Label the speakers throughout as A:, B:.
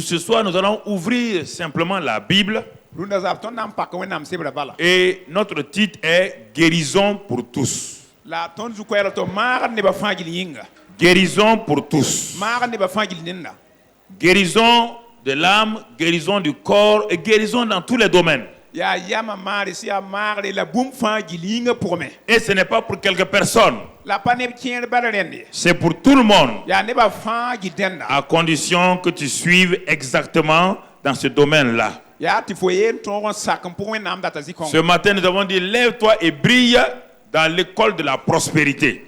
A: ce soir, nous allons ouvrir simplement la Bible. Et notre titre est Guérison pour tous. Guérison pour tous. Guérison de l'âme, guérison du corps et guérison dans tous les domaines. Et ce n'est pas pour quelques personnes. C'est pour tout le monde. À condition que tu suives exactement dans ce domaine-là. Ce matin, nous avons dit, lève-toi et brille dans l'école de la prospérité.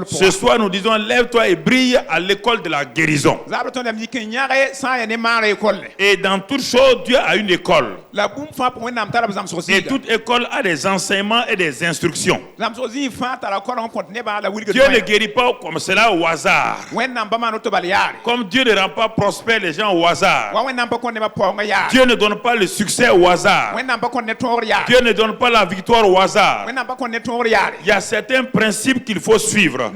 A: Ce soir, nous disons, lève-toi et brille à l'école de la guérison. Et dans toute chose, Dieu a une école. Et toute école a des enseignements et des instructions. Dieu ne guérit pas comme cela au hasard. Comme Dieu ne rend pas prospère les gens au hasard. Dieu ne donne pas le succès au hasard. Dieu ne donne pas la victoire au hasard. Il y a certains principes qu'il faut suivre.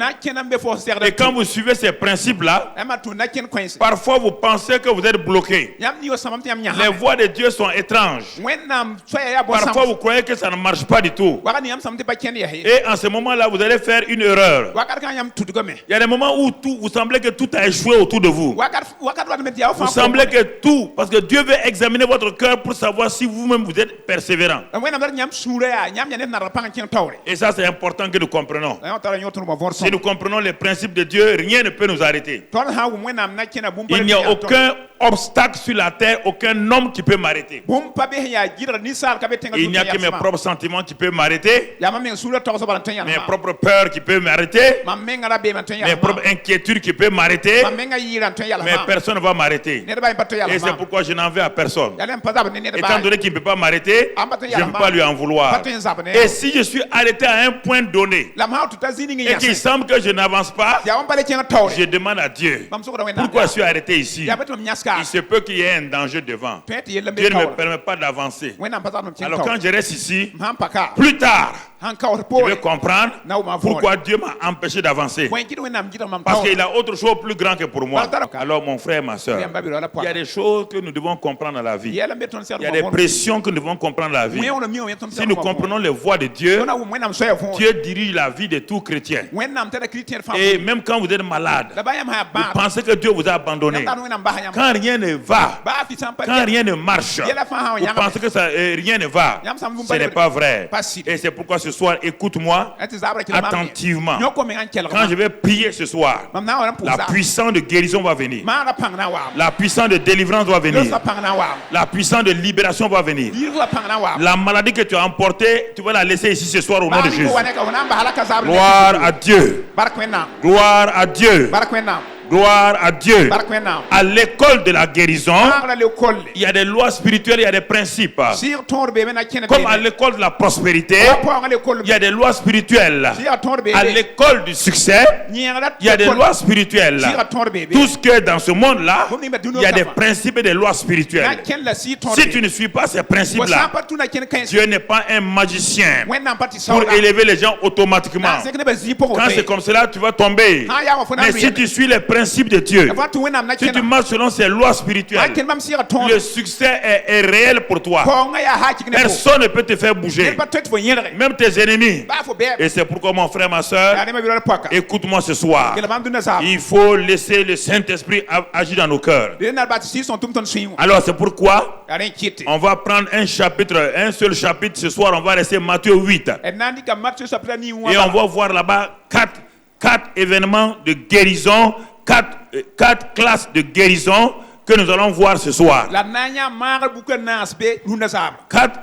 A: Et quand vous suivez ces principes-là, parfois vous pensez que vous êtes bloqué. Les voies de Dieu sont étranges. Parfois vous croyez que ça ne marche pas du tout. Et en ce moment-là, vous allez faire une erreur. Il y a des moments où vous semblez que tout a échoué autour de vous. Vous semblez que tout, parce que Dieu veut examiner votre cœur pour savoir si vous-même vous êtes persévérant. Et ça, c'est important que nous comprenions. Si nous comprenons les principes de Dieu, rien ne peut nous arrêter. Il n'y a aucun obstacle sur la terre, aucun homme qui peut m'arrêter. Il n'y a que mes propres sentiments qui peuvent m'arrêter, mes propres peurs qui peuvent m'arrêter, mes propres inquiétudes qui peuvent m'arrêter, mais personne ne va m'arrêter. Et c'est pourquoi je n'en veux à personne. Étant donné qu'il ne peut pas m'arrêter, je ne peux pas lui en vouloir. Et si je suis arrêté à un point donné et qu'il semble que je n'avance pas, je demande à Dieu, pourquoi je suis arrêté ici? Il se peut qu'il y ait un danger devant. Dieu ne me permet pas d'avancer. Alors quand je reste ici, plus tard, je vais comprendre pourquoi Dieu m'a empêché d'avancer. Parce qu'il a autre chose plus grand que pour moi. Alors mon frère, ma soeur, il y a des choses que nous devons comprendre dans la vie. Il y a des pressions que nous devons comprendre dans la vie. Si nous comprenons les voies de Dieu, Dieu dirige la vie de tout chrétien. Et même quand vous êtes malade, vous pensez que Dieu vous a abandonné. Quand rien ne va, quand rien ne marche, vous pensez que rien ne va. Ce n'est pas vrai. Et c'est pourquoi ce soir, écoute-moi attentivement. Quand je vais prier ce soir, la puissance de guérison va venir. La puissance de délivrance va venir. La puissance de libération va venir. La maladie que tu as emportée, tu vas la laisser ici ce soir au nom de Jésus. Gloire à Dieu. Gloire à Dieu. Gloire à Dieu. À l'école de la guérison, il y a des lois spirituelles, il y a des principes. Comme à l'école de la prospérité, il y a des lois spirituelles. À l'école du succès, il y a des lois spirituelles. Tout ce que dans ce monde-là, il y a des principes et des lois spirituelles. Si tu ne suis pas ces principes-là, Dieu n'est pas un magicien pour élever les gens automatiquement. Quand c'est comme cela, tu vas tomber. Mais si tu suis les principes de Dieu, si tu marches selon ces lois spirituelles, le succès est réel pour toi. Personne ne peut te faire bouger, même tes ennemis. Et c'est pourquoi mon frère, ma soeur, écoute-moi ce soir. Il faut laisser le Saint-Esprit agir dans nos cœurs. Alors c'est pourquoi on va prendre un seul chapitre ce soir. On va rester Matthieu 8 et on va voir là-bas quatre événements de guérison, quatre classes de guérison que nous allons voir ce soir. Quatre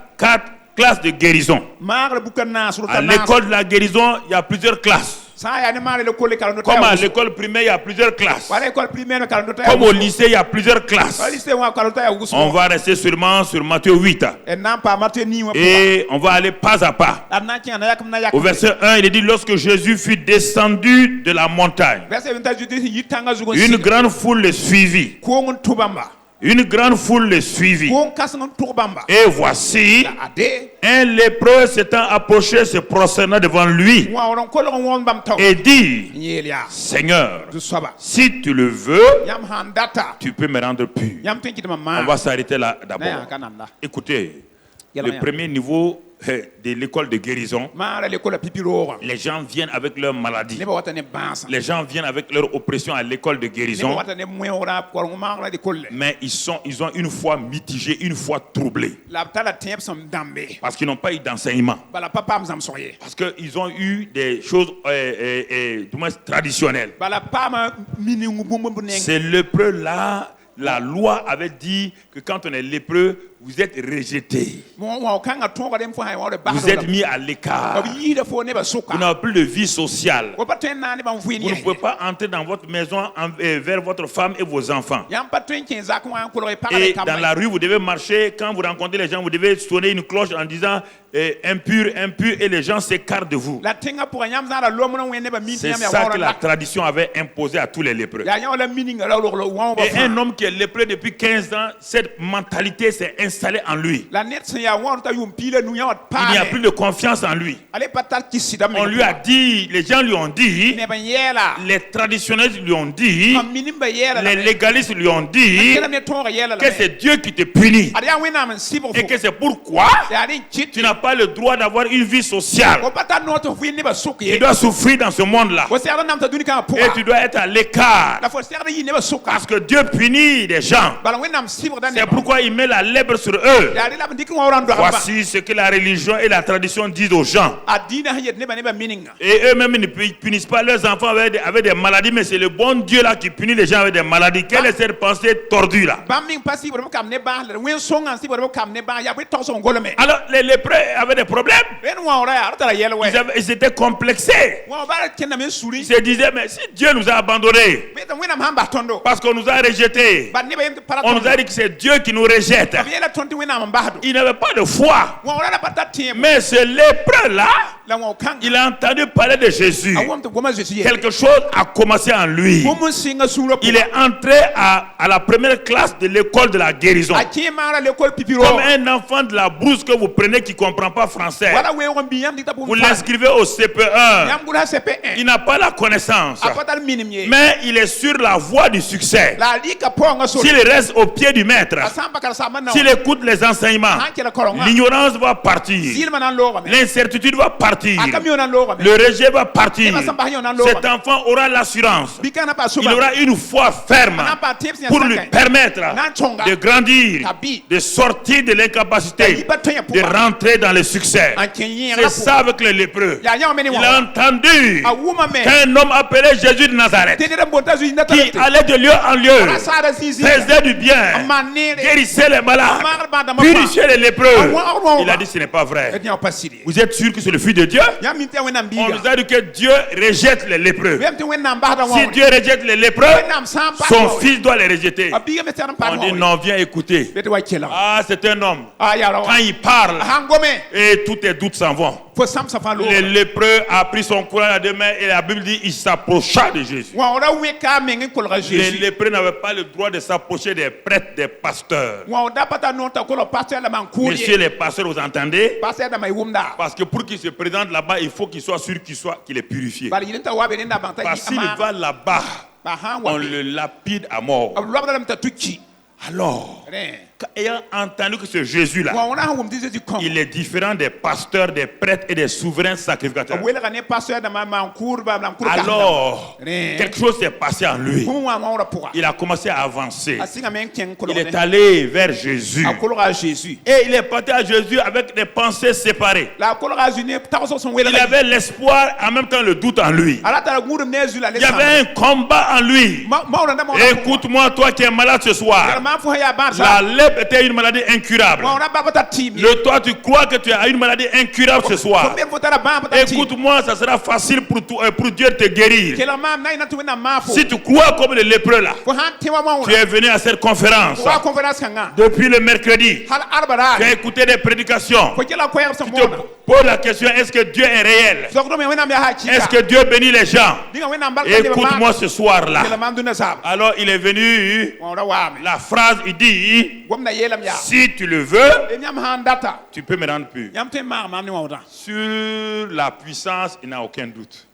A: classes de guérison. À l'école de la guérison, il y a plusieurs classes. Comme à l'école primaire, il y a plusieurs classes. Comme au lycée, il y a plusieurs classes. On va rester seulement sur Matthieu 8. Et on va aller pas à pas. Au verset 1, il est dit, lorsque Jésus fut descendu de la montagne, une grande foule le suivit. Une grande foule le suivit. Et voici, un lépreux s'étant approché, se prosternant devant lui et dit: Seigneur, si tu le veux, tu peux me rendre pur. On va s'arrêter là d'abord. Écoutez, le premier niveau de l'école de guérison, les gens viennent avec leur maladie. Les gens viennent avec leur oppression à l'école de guérison. Mais ils ont une foi mitigée, une foi troublée. Parce qu'ils n'ont pas eu d'enseignement. Parce qu'ils ont eu des choses du moins traditionnelles. Ces lépreux là, la loi avait dit que quand on est lépreux, vous êtes rejeté. Vous êtes mis à l'écart. Vous n'avez plus de vie sociale. Vous ne pouvez pas entrer dans votre maison vers votre femme et vos enfants. Et dans la rue, vous devez marcher. Quand vous rencontrez les gens, vous devez sonner une cloche en disant impur, impur, et les gens s'écartent de vous. C'est ça que la tradition avait imposé à tous les lépreux. Et un homme qui est lépreux depuis 15 ans, cette mentalité s'est installée en lui. Il n'y a plus de confiance en lui. On lui a dit, les gens lui ont dit, les traditionnels lui ont dit, les légalistes lui ont dit que c'est Dieu qui te punit et que c'est pourquoi tu n'as pas le droit d'avoir une vie sociale. Tu dois souffrir dans ce monde-là et tu dois être à l'écart parce que Dieu punit les gens. C'est pourquoi il met la lèpre sur eux. Voici ce que la religion et la tradition disent aux gens. Et eux-mêmes ne punissent pas leurs enfants avec des maladies, mais c'est le bon Dieu là qui punit les gens avec des maladies. Quelle est cette pensée tordue là? Alors les lépreux avaient des problèmes. Ils étaient complexés. Ils se disaient, mais si Dieu nous a abandonnés parce qu'on nous a rejetés, on nous a dit que c'est Dieu qui nous rejette. Il n'avait pas de foi. Mais ce lépreux-là, il a entendu parler de Jésus. Quelque chose a commencé en lui. Il est entré à la première classe de l'école de la guérison. Comme un enfant de la brousse que vous prenez qui ne comprend pas français. Vous l'inscrivez au CP1. Il n'a pas la connaissance. Mais il est sur la voie du succès. S'il reste au pied du maître, s'il écoute les enseignements, l'ignorance va partir. L'incertitude va partir. Le rejet va partir. Cet enfant aura l'assurance. Il aura une foi ferme pour lui permettre de grandir, de sortir de l'incapacité, de rentrer dans le succès. C'est ça avec les lépreux. Il a entendu qu'un homme appelé Jésus de Nazareth, qui allait de lieu en lieu, faisait du bien, guérissait les malades, purifiait les lépreux. Il a dit ce n'est pas vrai. Vous êtes sûr que c'est le Fils de Dieu? On nous a dit que Dieu rejette les lépreux. Si Dieu rejette les lépreux, son Fils doit les rejeter. On dit non, viens écouter. Ah, c'est un homme. Quand il parle, et tous tes doutes s'en vont. Le lépreux a pris son courage à deux mains et la Bible dit il s'approcha de Jésus. Les lépreux n'avaient pas le droit de s'approcher des prêtres, des pasteurs. Messieurs les pasteurs, vous entendez? Parce que pour qu'il se présente là-bas, il faut qu'il soit sûr qu'il est purifié. Parce qu'il va là-bas, on le lapide à mort. Alors, ayant entendu que ce Jésus-là, il est différent des pasteurs, des prêtres et des souverains sacrificateurs. Alors, quelque chose s'est passé en lui. Il a commencé à avancer. Il est allé vers Jésus. Et il est parti à Jésus avec des pensées séparées. Il avait l'espoir, en même temps le doute en lui. Il y avait un combat en lui. Écoute-moi, toi qui es malade ce soir. La lèpre était une maladie incurable. Toi, tu crois que tu as une maladie incurable ce soir. Écoute-moi, ça sera facile pour Dieu de te guérir. Si tu crois comme le lépreux là, tu es venu à cette conférence depuis le mercredi. Tu as écouté des prédications. Pose la question, est-ce que Dieu est réel? Est-ce que Dieu bénit les gens? Écoute-moi ce soir-là. Alors il est venu, la phrase il dit, si tu le veux, tu peux me rendre pur. Sur la puissance, il n'y a aucun doute.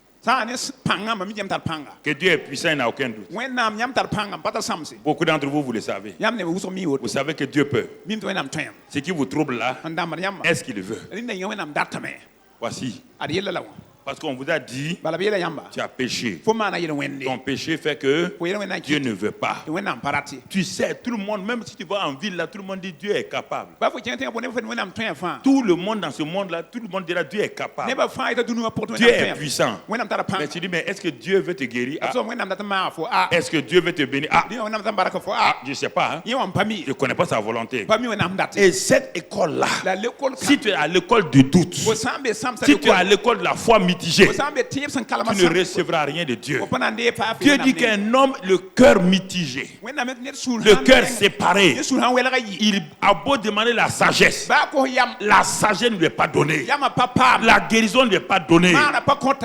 A: Que Dieu est puissant, il n'y a aucun doute. Beaucoup d'entre vous, vous le savez. Vous savez que Dieu peut. Ce qui vous trouble là, est-ce qu'il veut? Voici. Parce qu'on vous a dit, tu as péché. Ton péché fait que Dieu ne veut pas. Tu sais, tout le monde, même si tu vas en ville, là, tout le monde dit Dieu est capable. Tout le monde dans ce monde-là, tout le monde dira Dieu est capable. Dieu est puissant. Mais tu dis, mais est-ce que Dieu veut te guérir? Est-ce que Dieu veut te bénir? Je ne sais pas. Je ne connais pas sa volonté. Et cette école-là, si tu es à l'école du doute, si tu es à l'école de la foi mitigée, tu ne recevras rien de Dieu. Dieu dit qu'un homme, le cœur mitigé, le cœur séparé, il a beau demander la sagesse ne lui est pas donnée. La guérison ne lui est pas donnée.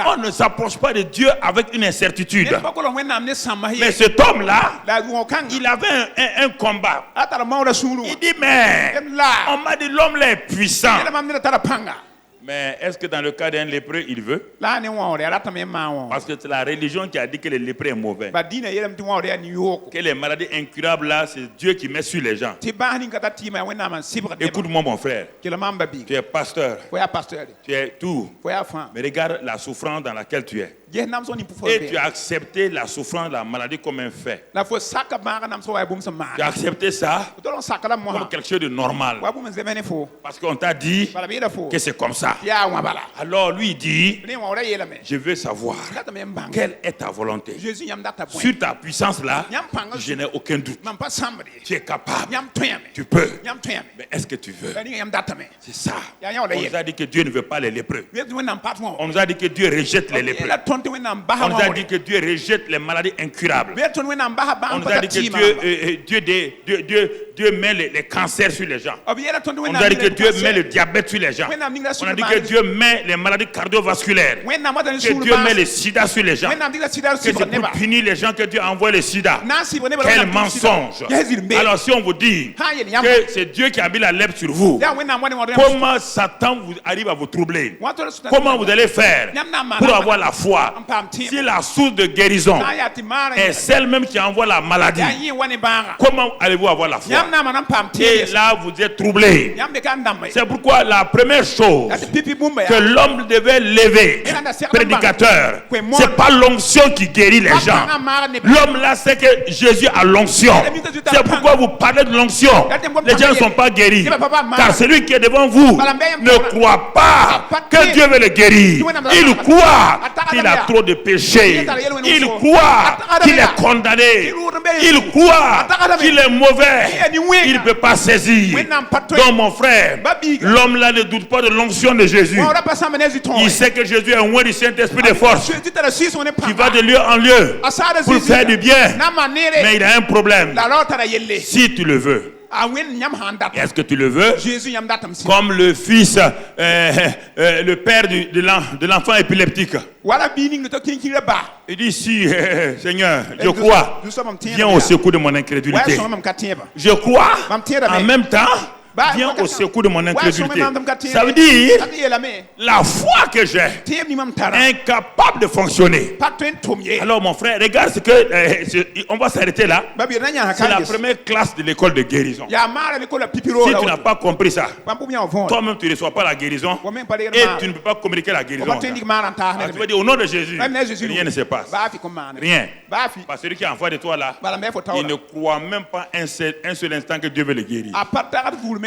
A: On ne s'approche pas de Dieu avec une incertitude. Mais cet homme-là, il avait un combat. Il dit, mais on m'a dit l'homme là est puissant. Mais est-ce que dans le cas d'un lépreux, il veut? Parce que c'est la religion qui a dit que le lépreux est mauvais. Que les maladies incurables là, c'est Dieu qui met sur les gens. Écoute-moi mon frère. Tu es pasteur. Tu es tout. Mais regarde la souffrance dans laquelle tu es. Et tu as accepté la souffrance de la maladie comme un fait. Tu as accepté ça comme quelque chose de normal. Parce qu'on t'a dit que c'est comme ça. Alors lui dit, je veux savoir quelle est ta volonté. Sur ta puissance là, je n'ai aucun doute. Tu es capable. Tu peux. Mais est-ce que tu veux? C'est ça. On nous a dit que Dieu ne veut pas les lépreux. On nous a dit que Dieu rejette les lépreux. On nous a dit que Dieu rejette les maladies incurables. On nous a dit que Dieu met les cancers sur les gens. On nous a dit que Dieu met le diabète sur les gens. On a dit que Dieu met les maladies cardiovasculaires. Que Dieu met le sida sur les gens. Que c'est pour punir les gens que Dieu a envoyé le sida. Quel mensonge. Alors si on vous dit que c'est Dieu qui a mis la lèpre sur vous, comment Satan arrive à vous troubler? Comment vous allez faire pour avoir la foi? Si la source de guérison est celle même qui envoie la maladie, comment allez-vous avoir la foi? Et là vous êtes troublé. C'est pourquoi la première chose que l'homme devait lever, prédicateur, c'est pas l'onction qui guérit les gens. L'homme là c'est que Jésus a l'onction. C'est pourquoi vous parlez de l'onction. Les gens ne sont pas guéris. Car celui qui est devant vous ne croit pas que Dieu veut le guérir. Il croit qu'il a trop de péchés. Il croit qu'il est condamné. Il croit qu'il est mauvais. Il ne peut pas saisir. Donc mon frère, l'homme là ne doute pas de l'onction de Jésus. Il sait que Jésus est oint du Saint-Esprit de force, qui va de lieu en lieu pour faire du bien. Mais il a un problème. Si tu le veux. Est-ce que tu le veux? Comme le fils, le père de l'enfant épileptique. Il dit, si, Seigneur, je crois, viens au secours de mon incrédulité. Je crois, en même temps, viens au secours de mon incrédulité. Ça veut dire la foi que j'ai, incapable de fonctionner. Alors mon frère, regarde ce que on va s'arrêter là. C'est la première classe de l'école de guérison. Si tu n'as pas compris ça, toi-même tu ne reçois pas la guérison et tu ne peux pas communiquer la guérison. Tu veux dire au nom de Jésus, rien ne se passe. Rien. Parce que celui qui est en face de toi là, il ne croit même pas un seul instant que Dieu veut le guérir.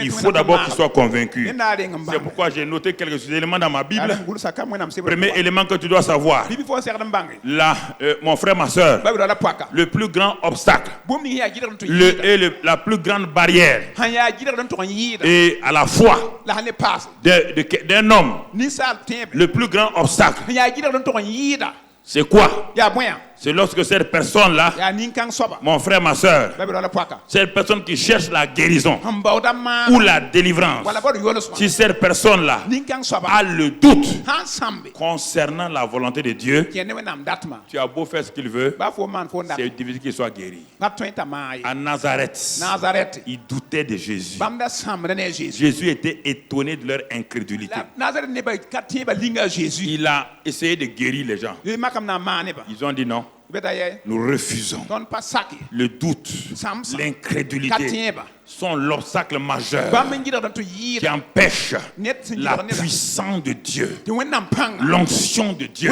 A: Il faut d'abord qu'il soit convaincu. C'est pourquoi j'ai noté quelques éléments dans ma Bible. Premier élément que tu dois savoir. Là, mon frère, ma soeur, le plus grand obstacle la plus grande barrière et à la foi d'un homme, le plus grand obstacle, c'est quoi? C'est lorsque cette personne-là, mon frère, ma soeur, cette personne qui cherche la guérison ou la délivrance, si cette personne-là a le doute concernant la volonté de Dieu, tu as beau faire ce qu'il veut, c'est difficile qu'il soit guéri. À Nazareth, il doutait de Jésus. Jésus était étonné de leur incrédulité. Il a essayé de guérir les gens. Ils ont dit non. Nous refusons. Le doute, l'incrédulité sont l'obstacle majeur qui empêche la puissance de Dieu, l'onction de Dieu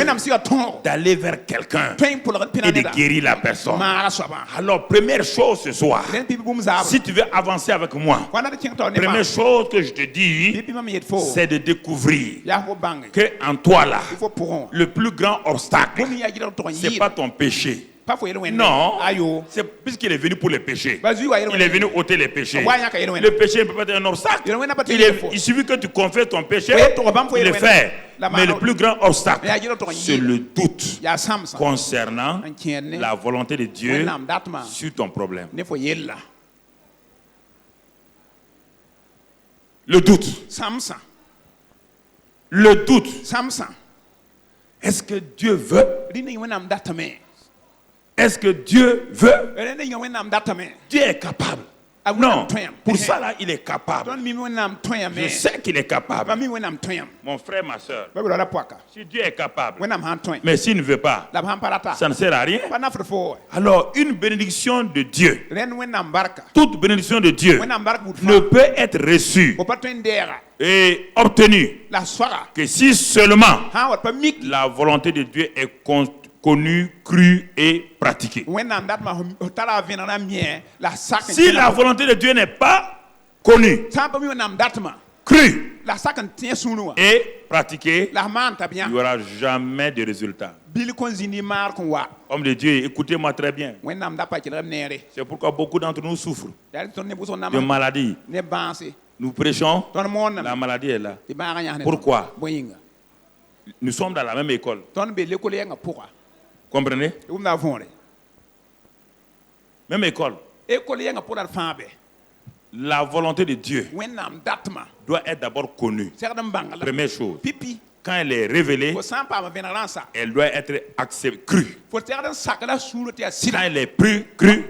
A: d'aller vers quelqu'un et de guérir la personne. Alors, première chose ce soir, si tu veux avancer avec moi, première chose que je te dis, c'est de découvrir qu'en toi là, le plus grand obstacle, c'est pas ton péché. Non, c'est puisqu'il est venu pour les péchés. Il est venu ôter les péchés. Le péché ne peut pas être un obstacle. Il suffit que tu confesses ton péché, il le fait. Mais le plus grand obstacle, c'est le doute concernant la volonté de Dieu sur ton problème. Le doute. Le doute. Est-ce que Dieu veut? Est-ce que Dieu veut? Dieu est capable. Non, pour ça là, il est capable. Je sais qu'il est capable. Mon frère, ma soeur, si Dieu est capable, mais s'il ne veut pas, ça ne sert à rien. Alors, une bénédiction de Dieu, toute bénédiction de Dieu ne peut être reçue et obtenue que si seulement la volonté de Dieu est connu, cru et pratiqué. Si la volonté de Dieu n'est pas connue, crue et pratiquée, il n'y aura jamais de résultat. Homme de Dieu, écoutez-moi très bien. C'est pourquoi beaucoup d'entre nous souffrent de maladies. Nous prêchons, la maladie est là. Pourquoi? Nous sommes dans la même école. Comprenez? Même école. La volonté de Dieu doit être d'abord connue. Première chose. Quand elle est révélée, elle doit être acceptée, crue. Quand elle est crue,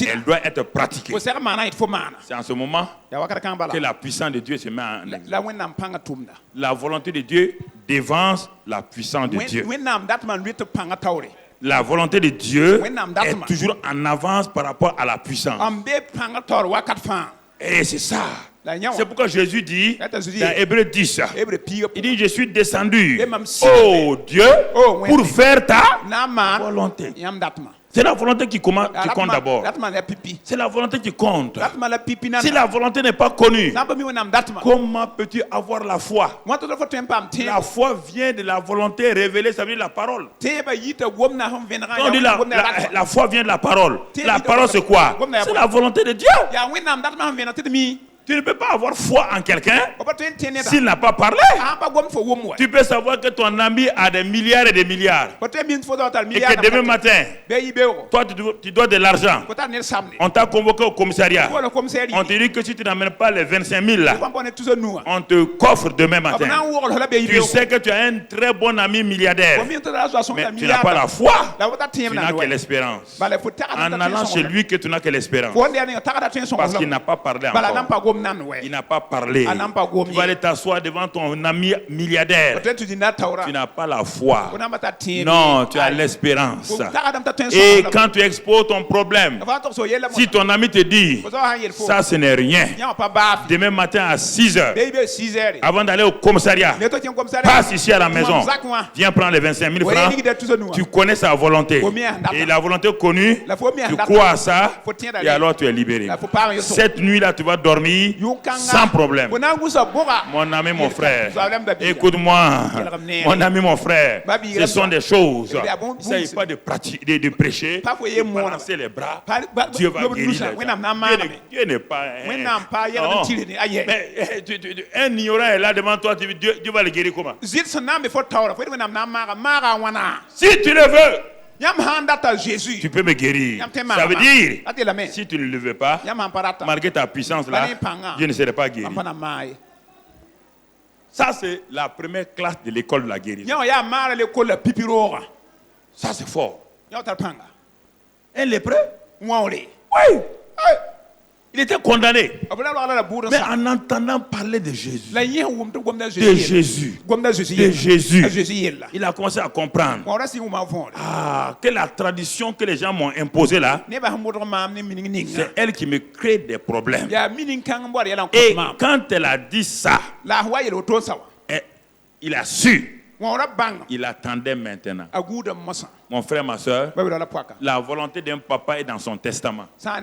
A: elle doit être pratiquée. C'est en ce moment que la puissance de Dieu se met en œuvre. La volonté de Dieu dévance la puissance de Dieu. La volonté de Dieu est toujours en avance par rapport à la puissance. Et c'est ça. C'est pourquoi Jésus dit dans Hébreux 10, il dit: je suis descendu, oh Dieu, pour faire ta volonté. C'est la volonté qui compte d'abord. C'est la volonté qui compte. Si la volonté n'est pas connue, comment peux-tu avoir la foi? La foi vient de la volonté révélée, ça veut dire la parole. On dit la foi vient de la parole. La parole c'est quoi? C'est la volonté de Dieu. Tu ne peux pas avoir foi en quelqu'un s'il n'a pas parlé. Tu peux savoir que ton ami a des milliards et des milliards. Et que demain matin, toi tu dois de l'argent. On t'a convoqué au commissariat. On te dit que si tu n'amènes pas les 25 000 là, on te coffre demain matin. Tu sais que tu as un très bon ami milliardaire. Mais tu n'as pas la foi. Tu n'as que l'espérance. En allant chez lui que tu n'as que l'espérance. Parce qu'il n'a pas parlé encore. Il n'a pas parlé. Tu vas aller t'asseoir devant ton ami milliardaire. Tu n'as pas la foi. Non, tu as l'espérance. Et quand tu exposes ton problème, si ton ami te dit ça ce n'est rien, demain matin à 6h, avant d'aller au commissariat, passe ici à la maison, viens prendre les 25 000 francs. Tu connais sa volonté. Et la volonté connue, tu crois à ça, et alors tu es libéré. Cette nuit-là, tu vas dormir sans problème. Mon ami, mon frère, écoute-moi. Mon ami, mon frère, ce sont des choses. Il ne s'agit pas de prêcher, de balancer les bras. Dieu va guérir. Dieu n'est pas un ignorant est là devant toi. Dieu va le guérir comment? Si tu le veux, tu peux me guérir. Ça veut dire, si tu ne le veux pas, malgré ta puissance là, je ne serai pas guéri. Ça, c'est la première classe de l'école de la guérison. Ça, c'est fort. Un lépreux? Oui. Il était condamné. Mais en entendant parler de Jésus, il a commencé à comprendre que la tradition que les gens m'ont imposée là, c'est elle qui me crée des problèmes. Et quand elle a dit ça, il a su. Il attendait maintenant. Mon frère, ma soeur, la volonté d'un papa est dans son testament. Et il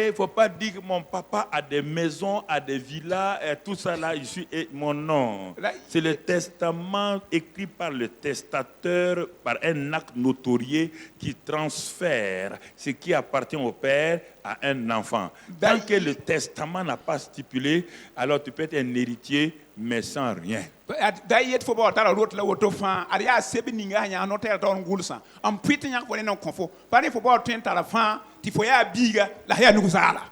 A: ne faut pas dire que mon papa a des maisons, a des villas, et tout ça là, ici, et mon nom. C'est le testament écrit par le testateur, par un acte notorié qui transfère ce qui appartient au père à un enfant. Tant que le testament n'a pas stipulé, alors tu peux être un héritier, mais sans rien.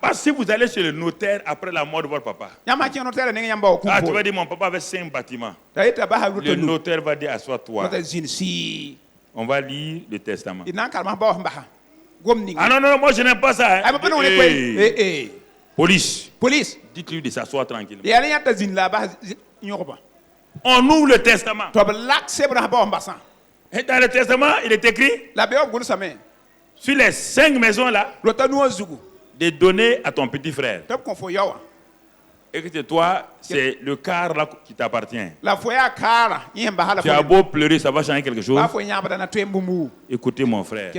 A: Parce que si vous allez chez le notaire après la mort de votre papa, tu vas dire mon papa avait 5 bâtiments. Le notaire va dire assois-toi. On va lire le testament. Ah non, moi je n'aime pas ça. Police. Dites-lui de s'asseoir tranquillement. On ouvre le testament. Et dans le testament, il est écrit sur les 5 maisons là, de donner à ton petit frère. Et que toi, c'est le quart là qui t'appartient. Tu as beau pleurer, ça va changer quelque chose. Écoutez mon frère,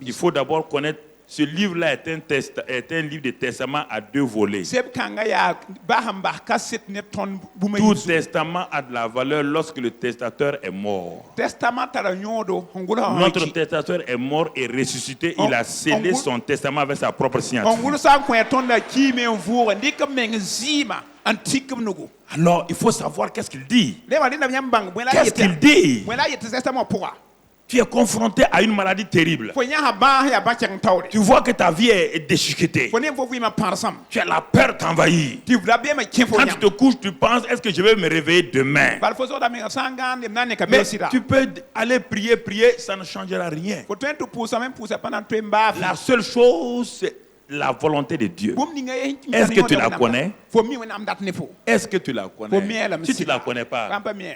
A: il faut d'abord connaître. Ce livre-là est un livre de testament à 2 volets. Tout testament a de la valeur lorsque le testateur est mort. Notre testateur est mort et ressuscité. Il a scellé son testament avec sa propre signature. Alors, il faut savoir qu'est-ce qu'il dit. Qu'est-ce qu'il dit? Tu es confronté à une maladie terrible. Tu vois que ta vie est déchiquetée. Tu as la peur t'envahit. Quand tu te couches, tu penses, est-ce que je vais me réveiller demain? Mais tu peux aller prier, ça ne changera rien. La seule chose, c'est la volonté de Dieu. Est-ce que tu la connais? Est-ce que tu la connais? Si tu ne la connais pas,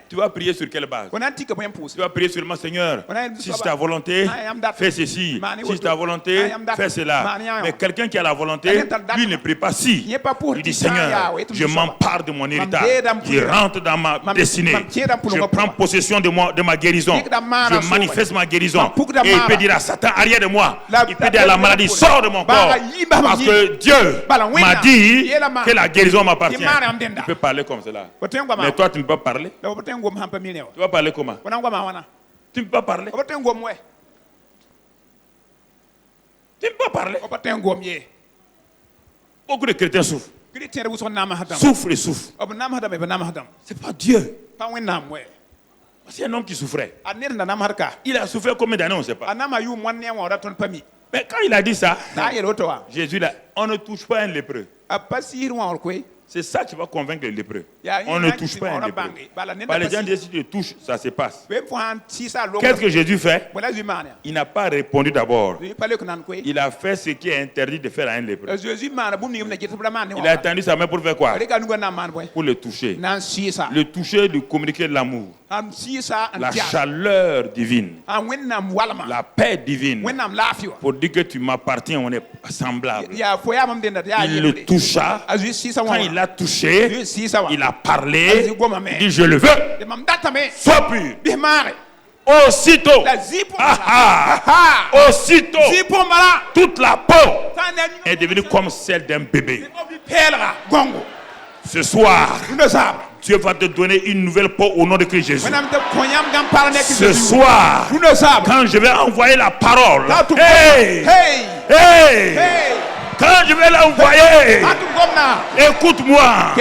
A: tu vas prier sur quelle base? Tu vas prier seulement, Seigneur, si c'est ta volonté, fais ceci. Si c'est ta volonté, fais cela. Mais quelqu'un qui a la volonté, lui ne prie pas si. Il dit, Seigneur, je m'empare de mon héritage. Je rentre dans ma destinée. Je prends possession de ma guérison. Je manifeste ma guérison. Et il peut dire à Satan, arrière de moi. Il peut dire à la maladie, sors de mon corps. Parce que Dieu m'a dit que la guérison m'appartient. Tu peux parler comme cela. Mais toi, tu ne peux pas parler. Tu vas parler comment? Tu ne peux pas parler. Tu ne peux pas parler. Beaucoup de chrétiens souffrent. Souffrent et souffrent. C'est pas Dieu. C'est un homme qui souffrait. Il a souffert combien d'années, on ne sait pas. Mais quand il a dit ça, Jésus là, on ne touche pas un lépreux. C'est ça qui va convaincre les lépreux. On ne touche pas un lépreux. Les gens disent si tu le touches, ça se passe. Qu'est-ce que Jésus fait? Il n'a pas répondu d'abord. Il a fait ce qui est interdit de faire à un lépreux. Il a tendu sa main pour faire quoi? Pour le toucher. Le toucher, lui communiquer de l'amour. La chaleur divine. La paix divine. Pour dire que tu m'appartiens, on est semblables. Il le toucha. Quand il l'a touché, il a parlé. Il dit, je le veux. Sois pur. Aussitôt, aussitôt, toute la peau est devenue comme celle d'un bébé. Ce soir, Dieu va te donner une nouvelle peau au nom de Christ Jésus. Ce soir, quand je vais envoyer la parole, quand je vais l'envoyer, écoute-moi,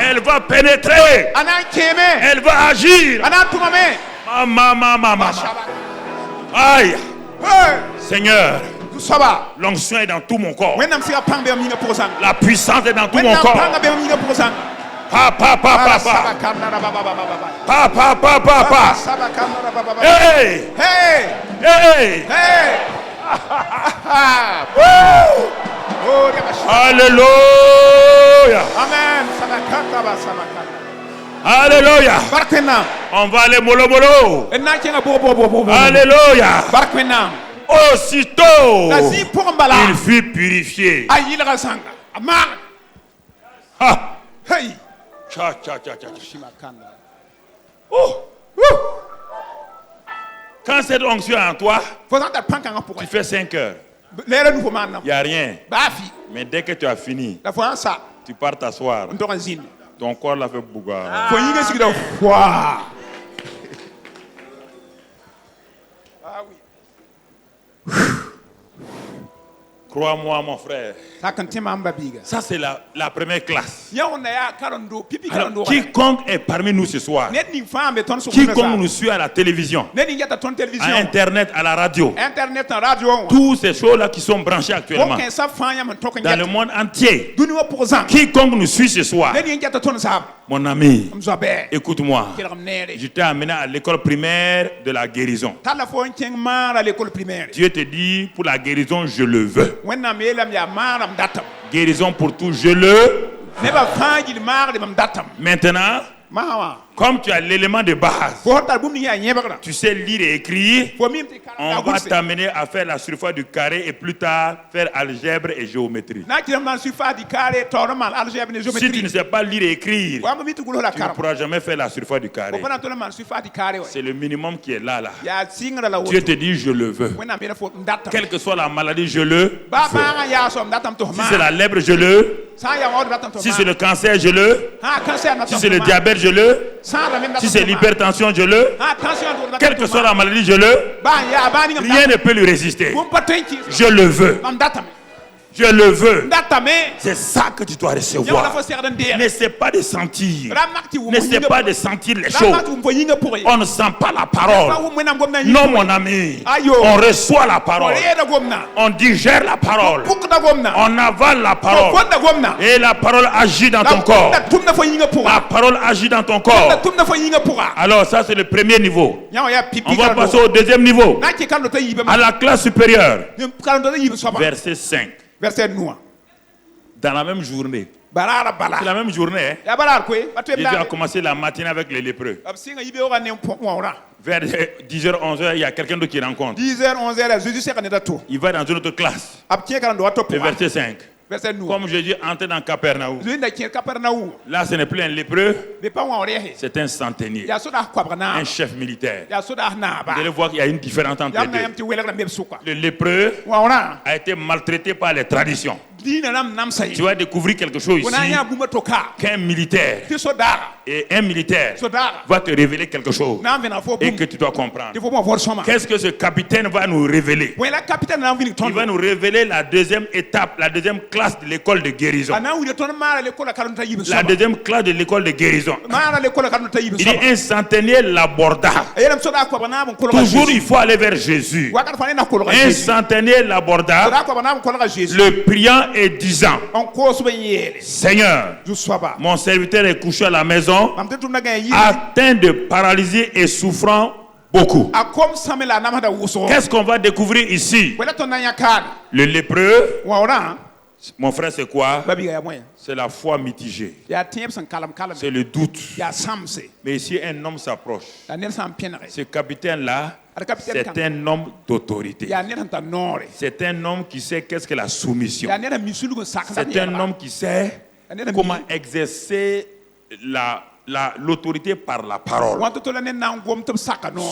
A: elle va pénétrer, elle va agir. Aïe. Seigneur, l'onction est dans tout mon corps. La puissance est dans tout mon corps. Hey! Hey! Hey! Alléluia!
B: Amen.
A: Alléluia! On va aller mollo mollo. Alléluia! Aussitôt, il fut purifié. Ah.
B: Hey!
A: Cha, cha, cha, cha. Oh. Quand cette onction est en toi, tu fais 5 heures. Il n'y a rien. Mais dès que tu as fini, tu pars t'asseoir. Ton corps l'a fait bougar. Crois-moi, mon frère. Ça, c'est la première classe. Alors, quiconque est parmi nous ce soir, quiconque nous suit à la télévision, à Internet, à la radio, tous ces choses-là qui sont branchées actuellement dans le monde entier, quiconque nous suit ce soir, mon ami, écoute-moi, je t'ai amené à l'école primaire de la guérison. Dieu te dit, pour la guérison, je le veux. Guérison pour tout, je le. Maintenant, comme tu as l'élément de base, tu sais lire et écrire, on va t'amener à faire la surface du carré et plus tard faire algèbre et géométrie. Si tu ne sais pas lire et écrire, tu ne pourras jamais faire la surface du carré. C'est le minimum qui est là. Dieu te dit je le veux. Quelle que soit la maladie, je le veux. Si c'est la lèpre, je le. Si c'est le cancer, je le. Si c'est le diabète, je le. Si c'est l'hypertension, je le. Quelle que soit la maladie, je le. Rien ne peut lui résister. Je le veux. Je le veux. C'est ça que tu dois recevoir. N'essaie pas de sentir. N'essaie pas de sentir les choses. On ne sent pas la parole. Non, mon ami. On reçoit la parole. On digère la parole. On avale la parole. Et la parole agit dans ton corps. La parole agit dans ton corps. Alors ça, c'est le premier niveau. On va passer au deuxième niveau. À la classe supérieure. Verset 5. Dans la même journée. C'est la même journée. Jésus a commencé la matinée avec les lépreux. Vers 10h, 11h, il y a quelqu'un d'autre qui rencontre. 10h, 11h, il va dans une autre classe. Le verset 5. Comme Jésus entre dans Capernaum. Là, ce n'est plus un lépreux. C'est un centenier. Un chef militaire. Vous allez voir qu'il y a une différence entre les deux. Le lépreux a été maltraité par les traditions. Tu vas découvrir quelque chose ici qu'un militaire et un militaire va te révéler quelque chose et que tu dois comprendre. Qu'est-ce que ce capitaine va nous révéler? Il va nous révéler la deuxième étape, la deuxième classe de l'école de guérison. La deuxième classe de l'école de guérison. Il dit un centenier l'aborda. Toujours il faut aller vers Jésus. Un centenier l'aborda, le priant et disant: Seigneur, mon serviteur est couché à la maison, atteint de paralysie et souffrant beaucoup. Qu'est-ce qu'on va découvrir ici? Le lépreux, mon frère, c'est quoi? C'est la foi mitigée. C'est le doute. Mais ici, un homme s'approche. Ce capitaine-là, c'est un homme d'autorité. C'est un homme qui sait qu'est-ce que la soumission. C'est un homme qui sait comment exercer l'autorité par la parole.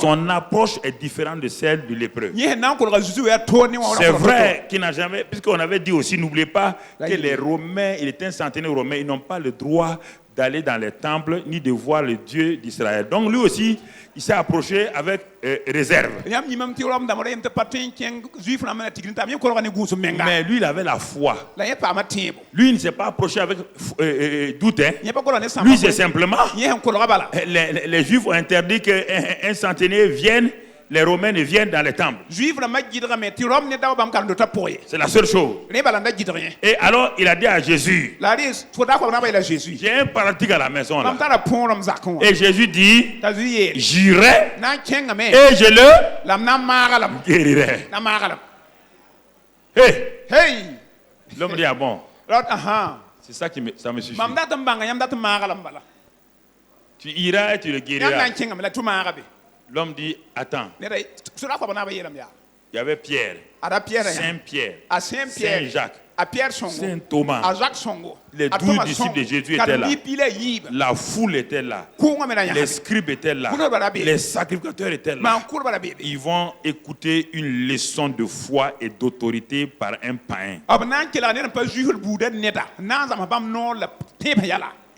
A: Son approche est différente de celle du lépreux. C'est vrai qu'il n'a jamais, puisqu'on avait dit aussi, n'oubliez pas que les Romains, il était un centenaire romain, ils n'ont pas le droit d'aller dans les temples ni de voir le Dieu d'Israël. Donc lui aussi, il s'est approché avec réserve. Mais lui, il avait la foi. Lui, il ne s'est pas approché avec doute. Lui, c'est simplement... Les Juifs ont interdit qu'un centenier vienne les Romains ne viennent dans les temples. C'est la seule chose. Et alors il a dit à Jésus, j'ai un paralytique à la maison là. Et Jésus dit, j'irai et je le guérirai. Hey! L'homme dit, ah bon, c'est ça qui ça me suffit. Tu iras et tu le guériras. L'homme dit, attends. Il y avait Pierre, Saint-Pierre, Saint-Jacques, Saint-Thomas. Les 12 disciples de Jésus étaient là. La foule était là. Les scribes étaient là. Les sacrificateurs étaient là. Ils vont écouter une leçon de foi et d'autorité par un païen.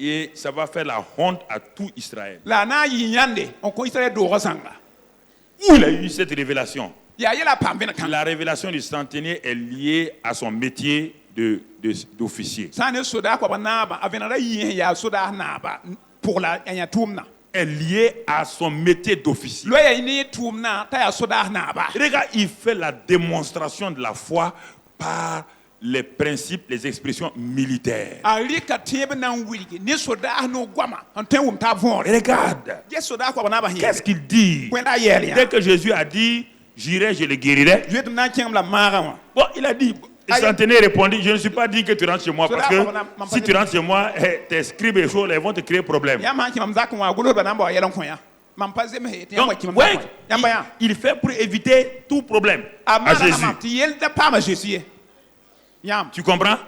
A: Et ça va faire la honte à tout Israël. Où il a eu cette révélation? La révélation du centenier est liée à son métier d'officier. Est liée à son métier d'officier. Regarde, il fait la démonstration de la foi par les principes, les expressions militaires. Regarde. Qu'est-ce qu'il dit? Dès que Jésus a dit, j'irai, je le guérirai. Bon, il a dit, le centenaire répondit, je ne suis pas dit que tu rentres chez moi parce que si tu rentres chez moi, tes scribes et choses, ils vont te créer problème. Donc, ouais, il fait pour éviter tout problème à Jésus. Tu comprends?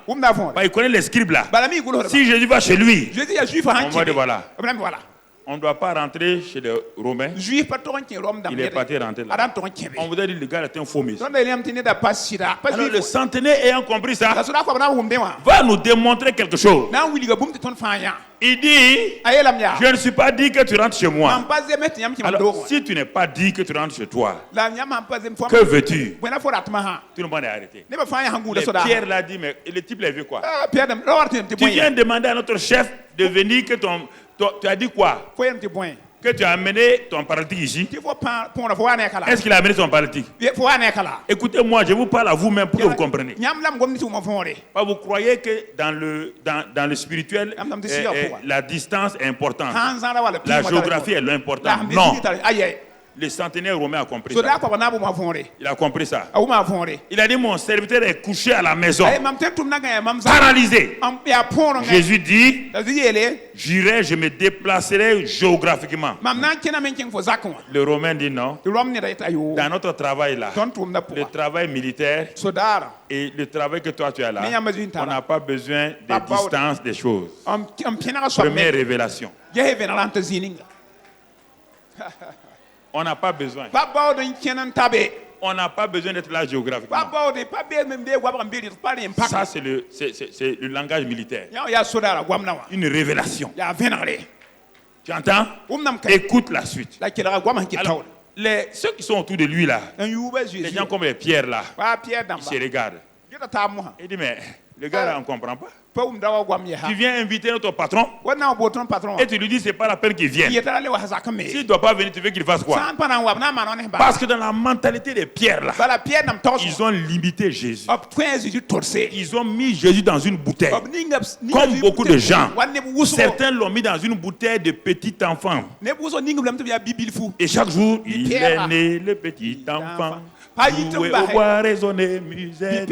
A: Bah, il connaît les scribes là. Si Jésus va chez lui, on va dire voilà. On ne doit pas rentrer chez les Romains. Il est parti rentrer là. On vous a dit le gars est un faux messie. Alors le centenaire ayant compris ça, va nous démontrer quelque chose. Il dit, je ne suis pas dit que tu rentres chez moi. Alors si tu n'es pas dit que tu rentres chez toi, que veux-tu? Tout le monde est arrêté. Pierre l'a dit, mais le type l'a vu quoi? Tu viens demander à notre chef de venir que tu as dit quoi? Que tu as amené ton paralytique ici. Est-ce qu'il a amené son paralytique? Écoutez-moi, je vous parle à vous-même pour que vous compreniez. Vous croyez que dans le spirituel, la distance est importante. La géographie est importante. Non. Le centenaire romain a compris ça. Il a compris ça. Il a dit, mon serviteur est couché à la maison, paralysé. Jésus dit, j'irai, je me déplacerai géographiquement. Le Romain dit non. Dans notre travail là, le travail militaire et le travail que toi tu as là, on n'a pas besoin de distance des choses. Première révélation. On n'a pas besoin. On n'a pas besoin d'être là géographiquement. Ça, c'est le langage militaire. Une révélation. Tu entends? Écoute la suite. Alors, ceux qui sont autour de lui là, les gens comme les pierres là, ils se regardent. Il dit, mais le gars là, on ne comprend pas. Tu viens inviter notre patron et tu lui dis c'est pas la peine qu'il vienne. S'il ne doit pas venir, tu veux qu'il fasse quoi? Parce que dans la mentalité des pierres là, ils ont limité Jésus. Ils ont mis Jésus dans une bouteille. Comme beaucoup de gens. Certains l'ont mis dans une bouteille de petit enfant. Et chaque jour, il est né le petit enfant. Jouer au bois, raisonner, musette.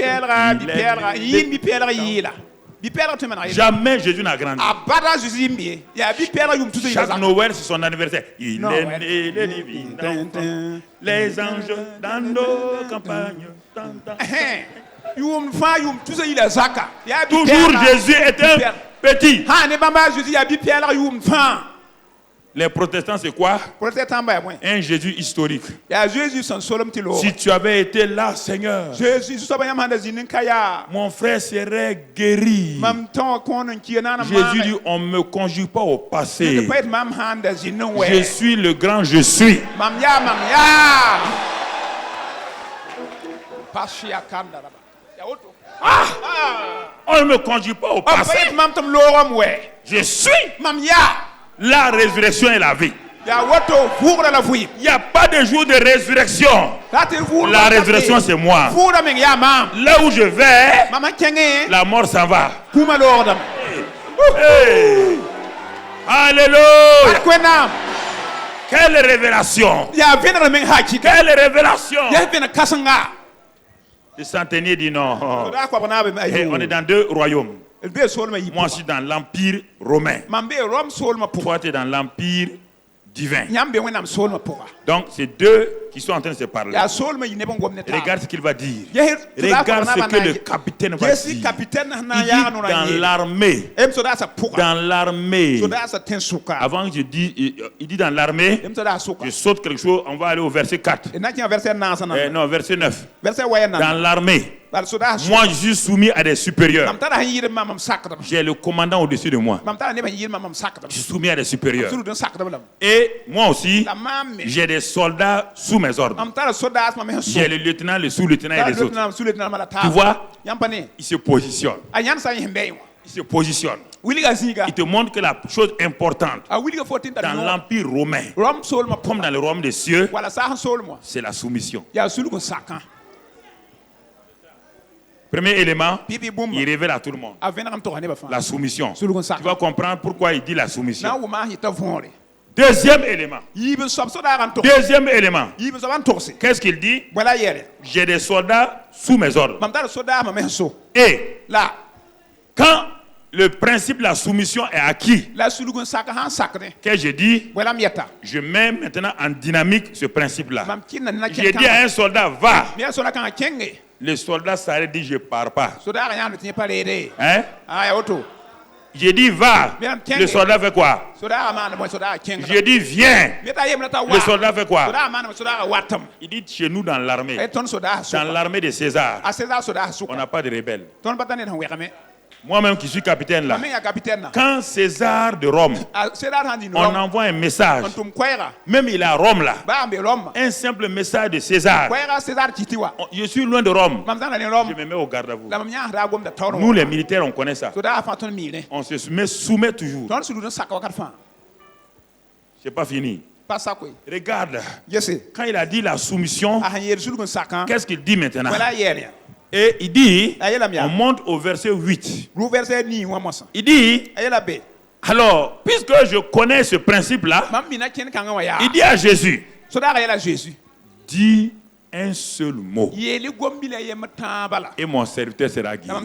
A: Jamais Jésus n'a grandi. Chaque Noël, c'est son anniversaire. Il est né le divin enfant. Les anges dans nos campagnes. Toujours Jésus est un petit. Les protestants, c'est quoi? Un Jésus historique. Si tu avais été là, Seigneur, mon frère serait guéri. Jésus dit, on ne me conjugue pas au passé. Je suis le grand je suis. On ne me conjugue pas au passé. Je suis. La résurrection et la vie. Il n'y a pas de jour de résurrection. La résurrection, c'est moi. Là où je vais, la mort s'en va. Hey. Alléluia. Quelle révélation. Quelle révélation. Le centenier dit non. Hey, on est dans 2 royaumes. Moi, je suis dans l'empire romain. Toi, tu es dans l'empire divin. Donc, c'est 2 qui sont en train de se parler. Regarde ce qu'il va dire. Regarde ce que le capitaine va dire. Il dit dans l'armée. Dans l'armée. Avant que je dise, il dit dans l'armée. Je saute quelque chose, on va aller au verset 4. Non, verset 9. Dans l'armée. Moi, je suis soumis à des supérieurs. J'ai le commandant au-dessus de moi. Je suis soumis à des supérieurs. Et moi aussi, j'ai des soldats sous mes ordres. J'ai le lieutenant, le sous-lieutenant et les autres. Tu vois, il se positionne. Il se positionne. Il te montre que la chose importante dans l'empire romain, comme dans le royaume des cieux, c'est la soumission. Premier élément, il révèle à tout le monde la soumission. Tu vas comprendre pourquoi il dit la soumission. Deuxième élément. Qu'est-ce qu'il dit? J'ai des soldats sous mes ordres. Et là, quand le principe de la soumission est acquis, que je dis, je mets maintenant en dynamique ce principe-là. J'ai dit à un soldat, va. Le soldat s'arrête et dit, je ne pars pas. Hein? J'ai dit, va. Le soldat fait quoi? J'ai dit, viens. Le soldat fait quoi? Il dit, chez nous dans l'armée, dans l'armée de César, on n'a pas de rebelles. Moi-même qui suis capitaine là, quand César de Rome, on envoie un message, même il est à Rome là, un simple message de César. Je suis loin de Rome, je me mets au garde à vous. Nous les militaires on connaît ça. On se soumet toujours. C'est pas fini. Regarde, quand il a dit la soumission, qu'est-ce qu'il dit maintenant? Et il dit, on monte au verset 8. Il dit, alors, puisque je connais ce principe-là, il dit à Jésus, dis un seul mot, et mon serviteur sera guéri.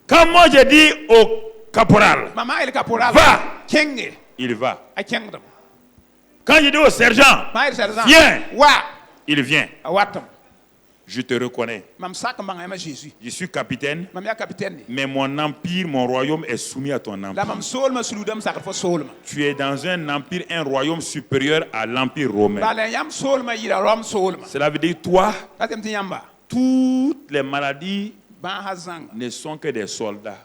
A: Quand moi je dis au caporal, va, il va. Quand je dis au sergent, viens, il vient. Je te reconnais. Je suis capitaine, mais mon empire, mon royaume est soumis à ton empire. Tu es dans un empire, un royaume supérieur à l'empire romain. Cela veut dire toi, toutes les maladies ne sont que des soldats.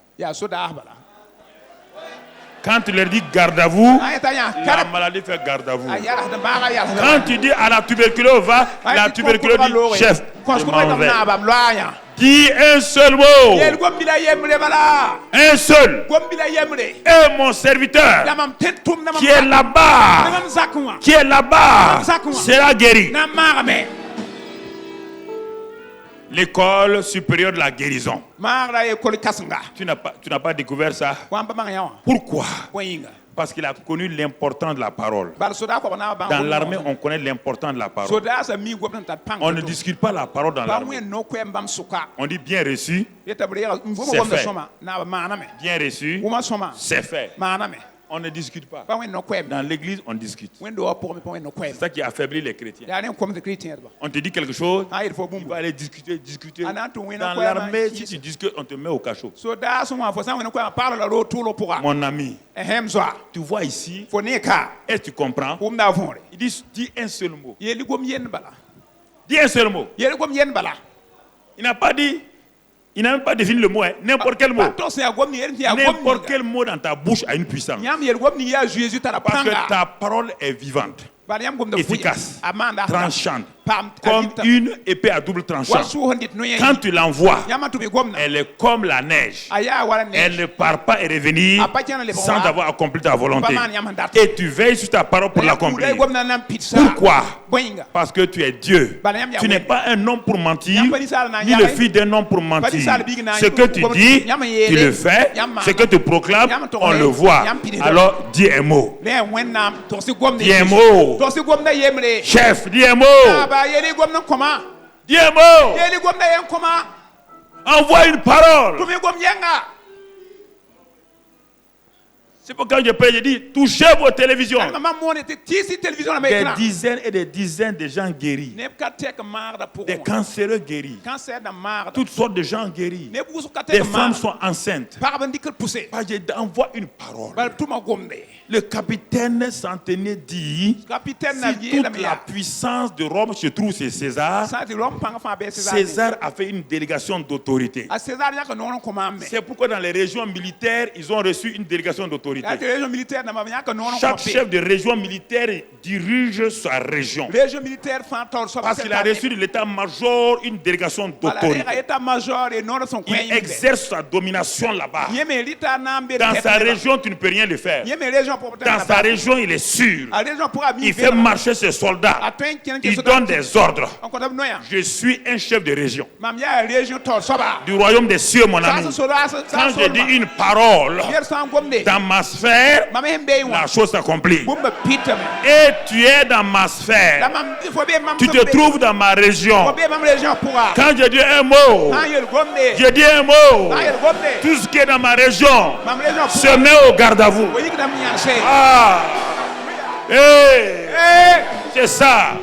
A: Quand tu leur dis garde à vous, la maladie fait garde à vous. Quand tu dis à la tuberculose, va, la tuberculose dit chef, je m'en vais. Dis un seul mot. Un seul. Et mon serviteur qui est là-bas, sera guéri. L'école supérieure de la guérison. Tu n'as pas découvert ça. Pourquoi? Parce qu'il a connu l'importance de la parole. Dans l'armée, on connaît l'importance de la parole. On ne discute pas la parole dans l'armée. On dit bien reçu, c'est fait. Bien reçu, c'est fait. On ne discute pas. Dans l'église, on discute. C'est ça qui affaiblit les chrétiens. On te dit quelque chose, il va aller discuter. Dans l'armée, si tu discutes, on te met au cachot. Mon ami, tu vois ici, est-ce que tu comprends? Il dit, dis un seul mot. Dis un seul mot. Il n'a pas dit. Il n'a même pas défini le mot, hein. N'importe quel mot. N'importe quel mot dans ta bouche a une puissance. Parce que ta parole est vivante, efficace, tranchante. comme une épée à double tranchant. Quand tu l'envoies, elle est comme la neige. Elle ne part pas et revenir sans avoir accompli ta volonté. Et tu veilles sur ta parole pour l'accomplir. Pourquoi? Parce que tu es Dieu. Tu n'es pas un homme pour mentir, ni le fils d'un homme pour mentir. Ce que tu dis, tu le fais. Ce que tu proclames, on le voit. Alors dis un mot. Dis un mot. Chef, dis un mot. Dis un mot. Envoie une parole. C'est pourquoi je peux dire, touchez vos télévisions. Des dizaines et des dizaines de gens guéris. Des cancéreux guéris. Toutes sortes de gens guéris. Des femmes sont enceintes. J'envoie une parole. Le capitaine Centenier dit, si toute la puissance de Rome se trouve chez César, César a fait une délégation d'autorité. C'est pourquoi dans les régions militaires, ils ont reçu une délégation d'autorité. Chaque chef de région militaire dirige sa région. Parce qu'il a reçu de l'état-major une délégation d'autorité. Il exerce sa domination là-bas. Dans sa région, tu ne peux rien le faire. Dans sa région, il est sûr. Il fait marcher ses soldats. Il donne des ordres. Je suis un chef de région. Du royaume des cieux, mon ami. Quand je dis une parole, dans ma sphère, la chose s'accomplit. Et tu es dans ma sphère. Tu te trouves dans ma région. Quand je dis un mot, je dis un mot. Tout ce qui est dans ma région se met au garde à vous. Ah, c'est ça.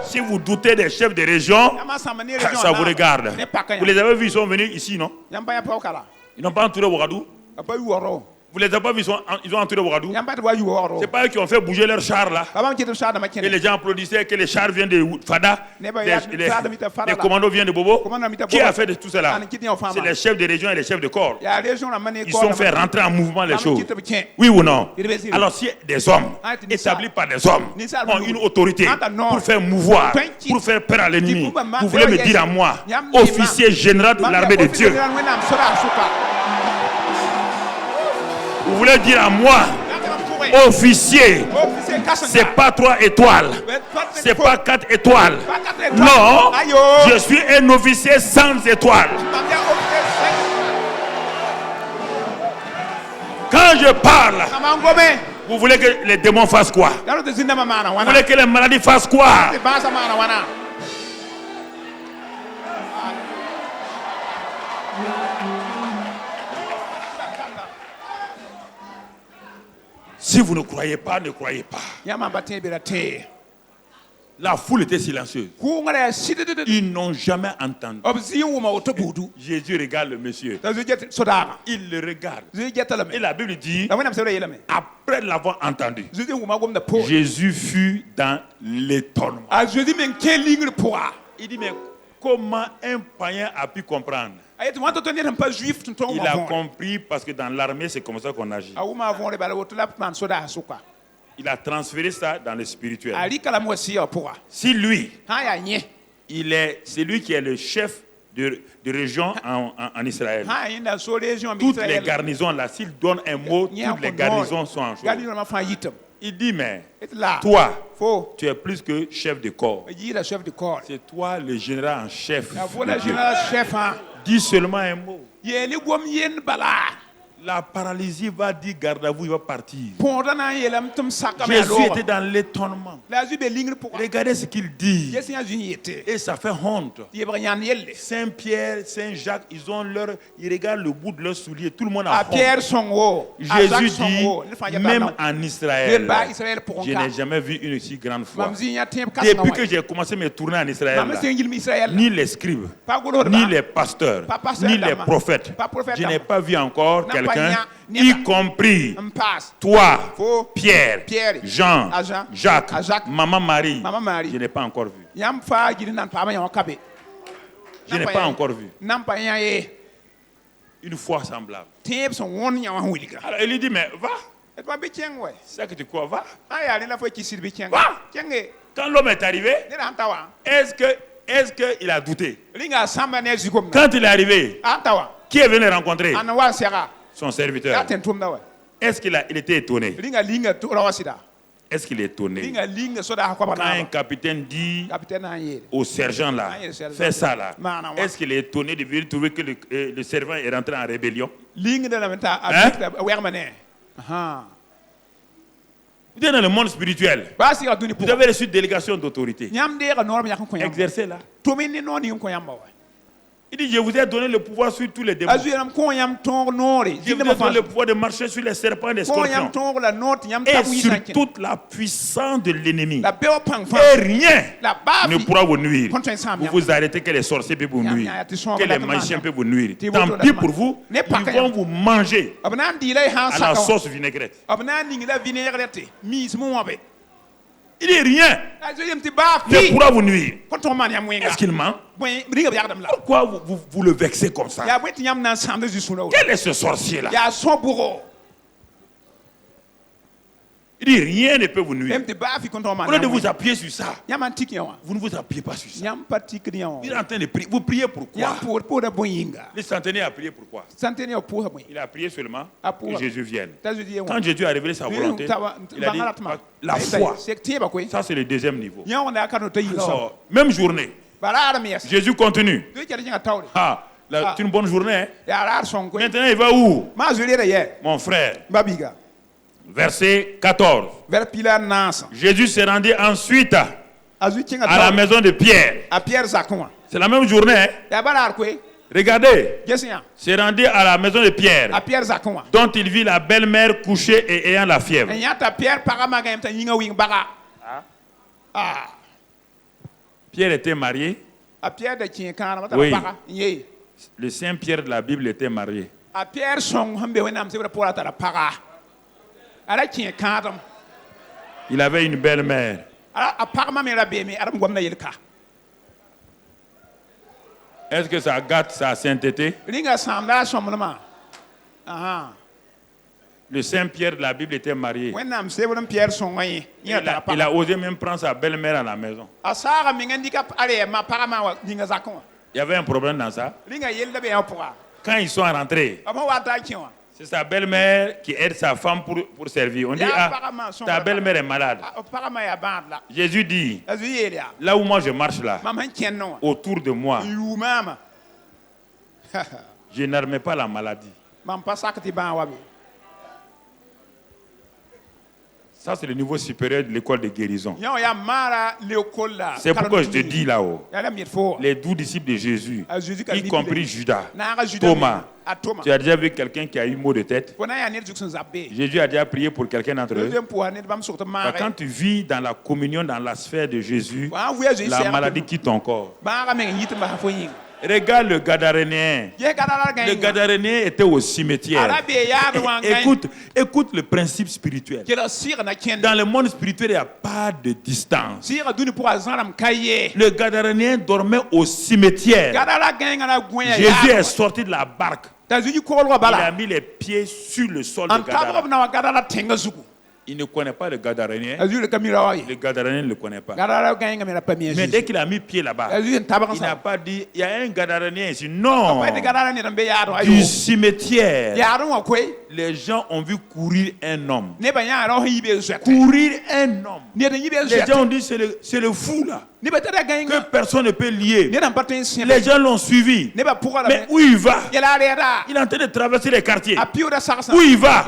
A: Si vous doutez des chefs de région, ça vous regarde. Vous les avez vus, ils sont venus ici, non? Ils n'ont pas entouré Ouagadougou. Vous les avez pas vus, ils ont entouré Ouagadougou. C'est pas eux qui ont fait bouger leur char là. Et les gens applaudissaient que les chars viennent de Fada, les commandos viennent de Bobo. Qui a fait de tout cela? C'est les chefs de région et les chefs de corps. Ils sont fait rentrer en mouvement les choses. Oui ou non? Alors si des hommes établis par des hommes ont une autorité pour faire mouvoir, pour faire peur à l'ennemi, vous voulez me dire à moi, officier général de l'armée de Dieu, vous voulez dire à moi, officier, c'est pas 3 étoiles, c'est pas 4 étoiles. Non, je suis un officier sans étoiles. Quand je parle, vous voulez que les démons fassent quoi? Vous voulez que les maladies fassent quoi? Si vous ne croyez pas, ne croyez pas. La foule était silencieuse. Ils n'ont jamais entendu. Jésus regarde le monsieur. Il le regarde. Et la Bible dit, après l'avoir entendu, Jésus fut dans l'étonnement. Il dit, mais comment un païen a pu comprendre? Il a compris parce que dans l'armée, c'est comme ça qu'on agit. Il a transféré ça dans le spirituel. Si lui, c'est lui qui est le chef de région en Israël. Toutes les garnisons là, s'il donne un mot, toutes les garnisons sont en chose. Il dit, mais toi, tu es plus que chef de corps. C'est toi le général en chef. Dis seulement un mot. La paralysie va dire, garde à vous, il va partir. Jésus était dans l'étonnement. Regardez ce qu'il dit. Et ça fait honte. Saint-Pierre, Saint-Jacques, ils regardent le bout de leurs souliers. Tout le monde a honte. Jésus dit, même en Israël, je n'ai jamais vu une si grande foi. Depuis que j'ai commencé à me tourner en Israël, ni les scribes, ni les pasteurs, ni les prophètes, je n'ai pas vu encore quelqu'un, y compris toi, Pierre, Jean, Jacques, Maman Marie, je n'ai pas encore vu. Je n'ai pas encore vu une foi semblable. Alors il lui dit, mais va. C'est ça que tu crois, va. Va. Quand l'homme est arrivé, est-ce qu'il a douté? Quand il est arrivé, qui est venu rencontrer? Son serviteur. Est-ce qu'il était étonné? Est-ce qu'il est étonné? Quand un capitaine dit au sergent là, fais ça là, est-ce qu'il est étonné de trouver que le servant est rentré en rébellion? Dans le monde spirituel, vous avez reçu délégation d'autorité. Exercez-la. Il dit, je vous ai donné le pouvoir sur tous les démons. Je vous ai donné le pouvoir de marcher sur les serpents et les scorpions. Et sur toute la puissance de l'ennemi. Et rien ne pourra vous nuire. Vous vous arrêtez que les sorciers peuvent vous nuire. Que les magiciens peuvent vous nuire. Tant pis pour vous, ils vont vous manger à la sauce vinaigrette. Il dit rien ne pourra vous nuire. Est-ce qu'il ment? Pourquoi vous le vexez comme ça? Quel est ce sorcier-là? Il dit rien ne peut vous nuire. Au lieu de vous appuyer sur ça, vous ne vous appuyez pas sur ça. Il est en train de prier. Vous priez pourquoi? Le centenaire a prié pourquoi? Il a prié seulement que Jésus vienne. Quand Jésus a révélé sa volonté, il a dit la foi. Ça c'est le deuxième niveau. Alors, même journée, Jésus continue. C'est une bonne journée. Maintenant il va où? Mon frère. Verset 14. Jésus s'est rendu ensuite à la maison de Pierre. C'est la même journée. Regardez. S'est rendu à la maison de Pierre, dont il vit la belle-mère couchée et ayant la fièvre. Pierre était marié. Oui. Le Saint Pierre de la Bible était marié. Il avait une belle-mère. Est-ce que ça gâte sa sainteté? Le Saint Pierre de la Bible était marié. Il a osé même prendre sa belle-mère à la maison. Il y avait un problème dans ça. Quand ils sont rentrés, c'est sa belle-mère qui aide sa femme pour servir. On dit, ta belle-mère est malade. Jésus dit, là où moi je marche là, autour de moi, je n'admets pas la maladie. Ça, c'est le niveau supérieur de l'école de guérison. C'est pourquoi je te dis là-haut, les 12 disciples de Jésus, y compris Judas, Thomas. Tu as déjà vu quelqu'un qui a eu mot de tête? Jésus a déjà prié pour quelqu'un d'entre eux. Quand tu vis dans la communion, dans la sphère de Jésus, la maladie quitte ton corps. Regarde le Gadarénéen. Le Gadarénéen était au cimetière. Écoute le principe spirituel. Dans le monde spirituel, il n'y a pas de distance. Le Gadarénéen dormait au cimetière. Jésus est sorti de la barque. Il a mis les pieds sur le sol de Gadara. Il ne connaît pas le Gadarénien. Le Gadarénien ne le connaît pas. Mais dès qu'il a mis pied là-bas, il n'a pas dit, il y a un Gadarénien ici. Non. Du cimetière, les gens ont vu courir un homme. Courir un homme. Les gens ont dit, c'est le fou là, que personne ne peut lier. Les gens l'ont suivi. Mais où il va? Il est en train de traverser les quartiers. Où il va?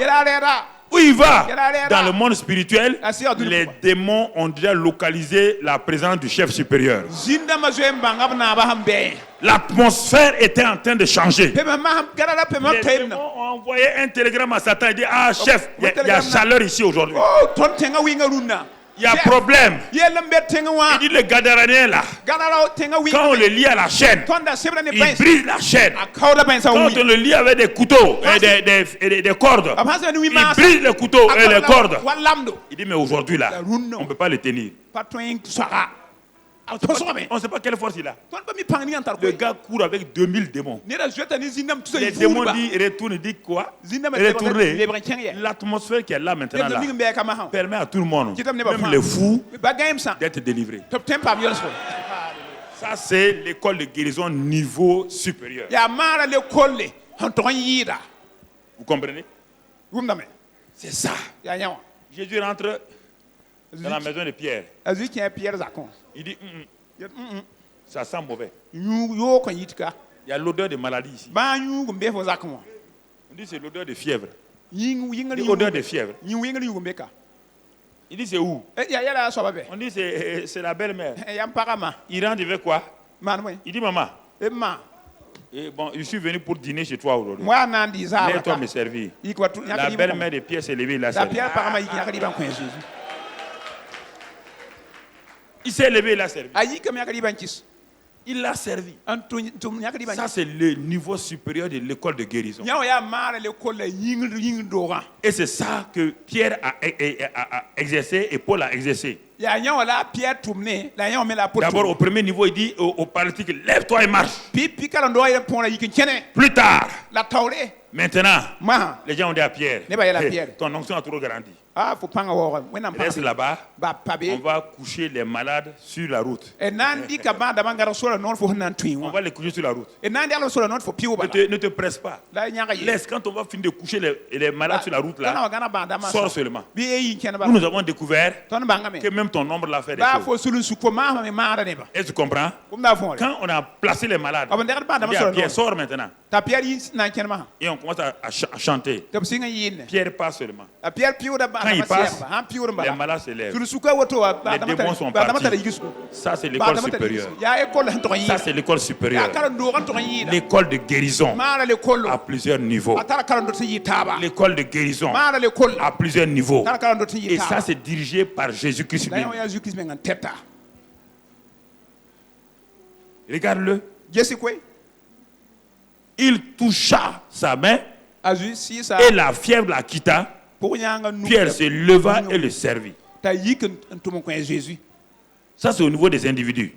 A: Où il va? Dans le monde spirituel, les démons ont déjà localisé la présence du chef supérieur. L'atmosphère était en train de changer. Les démons ont envoyé un télégramme à Satan et dit, ah chef, il y a chaleur ici aujourd'hui. Il y a problème. Il dit le Gadarénien là, quand on le lie à la chaîne, il brise la chaîne. Quand on le lie avec des couteaux et des cordes, il brise les couteaux et les cordes. Il dit mais aujourd'hui là, on ne peut pas le tenir. On ne sait pas quelle force il a. Le gars court avec 2000 démons. Les démons retournent, disent quoi? Retournez. L'atmosphère qui est là maintenant là, permet à tout le monde, même les fous, d'être délivrés. Ça, c'est l'école de guérison niveau supérieur. Vous comprenez? C'est ça. Jésus rentre dans la maison de Pierre. Il dit, ça sent mauvais. Il y a l'odeur de maladie ici. On dit c'est l'odeur de fièvre. L'odeur de fièvre. Il dit c'est où? On dit c'est la belle-mère. Il rentre, il veut quoi? Il dit maman. Et bon, je suis venu pour dîner chez toi aujourd'hui. Laisse-toi me servir. La belle-mère de Pierre s'est levée, il a servi. Il s'est levé, il a servi. Il l'a servi. Ça, c'est le niveau supérieur de l'école de guérison. Et c'est ça que Pierre a exercé et Paul a exercé. D'abord, au premier niveau, il dit au paralytique, lève-toi et marche. Plus tard, maintenant, les gens ont dit à Pierre, ton onction a trop grandi. Reste là-bas, on va coucher les malades sur la route. On va les coucher sur la route. Ne te presse pas. Laisse, quand on va finir de coucher les malades sur la route, là, sors seulement. Nous avons découvert que même ton ombre l'a fait des choses. Et tu comprends? Quand on a placé les malades, on dit à Pierre, sors maintenant. Et on commence à chanter. Pierre passe seulement. Quand il passe, les malades se lèvent. Les démons sont partis. Ça, c'est l'école supérieure. Ça, c'est l'école supérieure. L'école de guérison à plusieurs niveaux. L'école de guérison à plusieurs niveaux. Et ça, c'est dirigé par Jésus-Christ. Regarde-le. Il toucha sa main et la fièvre la quitta. Pierre se leva et le servit. Ça, c'est au niveau des individus.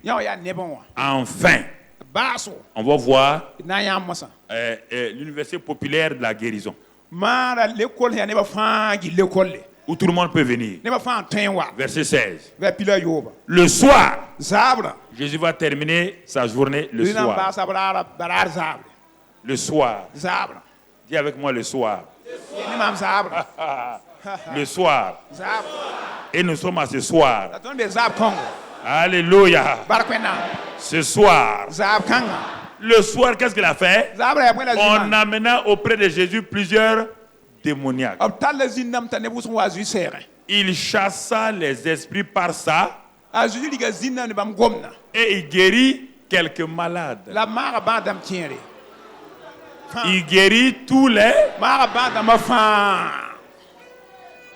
A: Enfin, on va voir l'université populaire de la guérison. Où tout le monde peut venir. Verset 16. Le soir, Jésus va terminer sa journée le soir. Le soir. Dis avec moi le soir. Le soir. Et nous sommes à ce soir. Alléluia. Ce soir. Le soir, qu'est-ce qu'il a fait? On amena auprès de Jésus plusieurs démoniaques. Il chassa les esprits par ça. Et il guérit quelques malades. Il guérit tous les.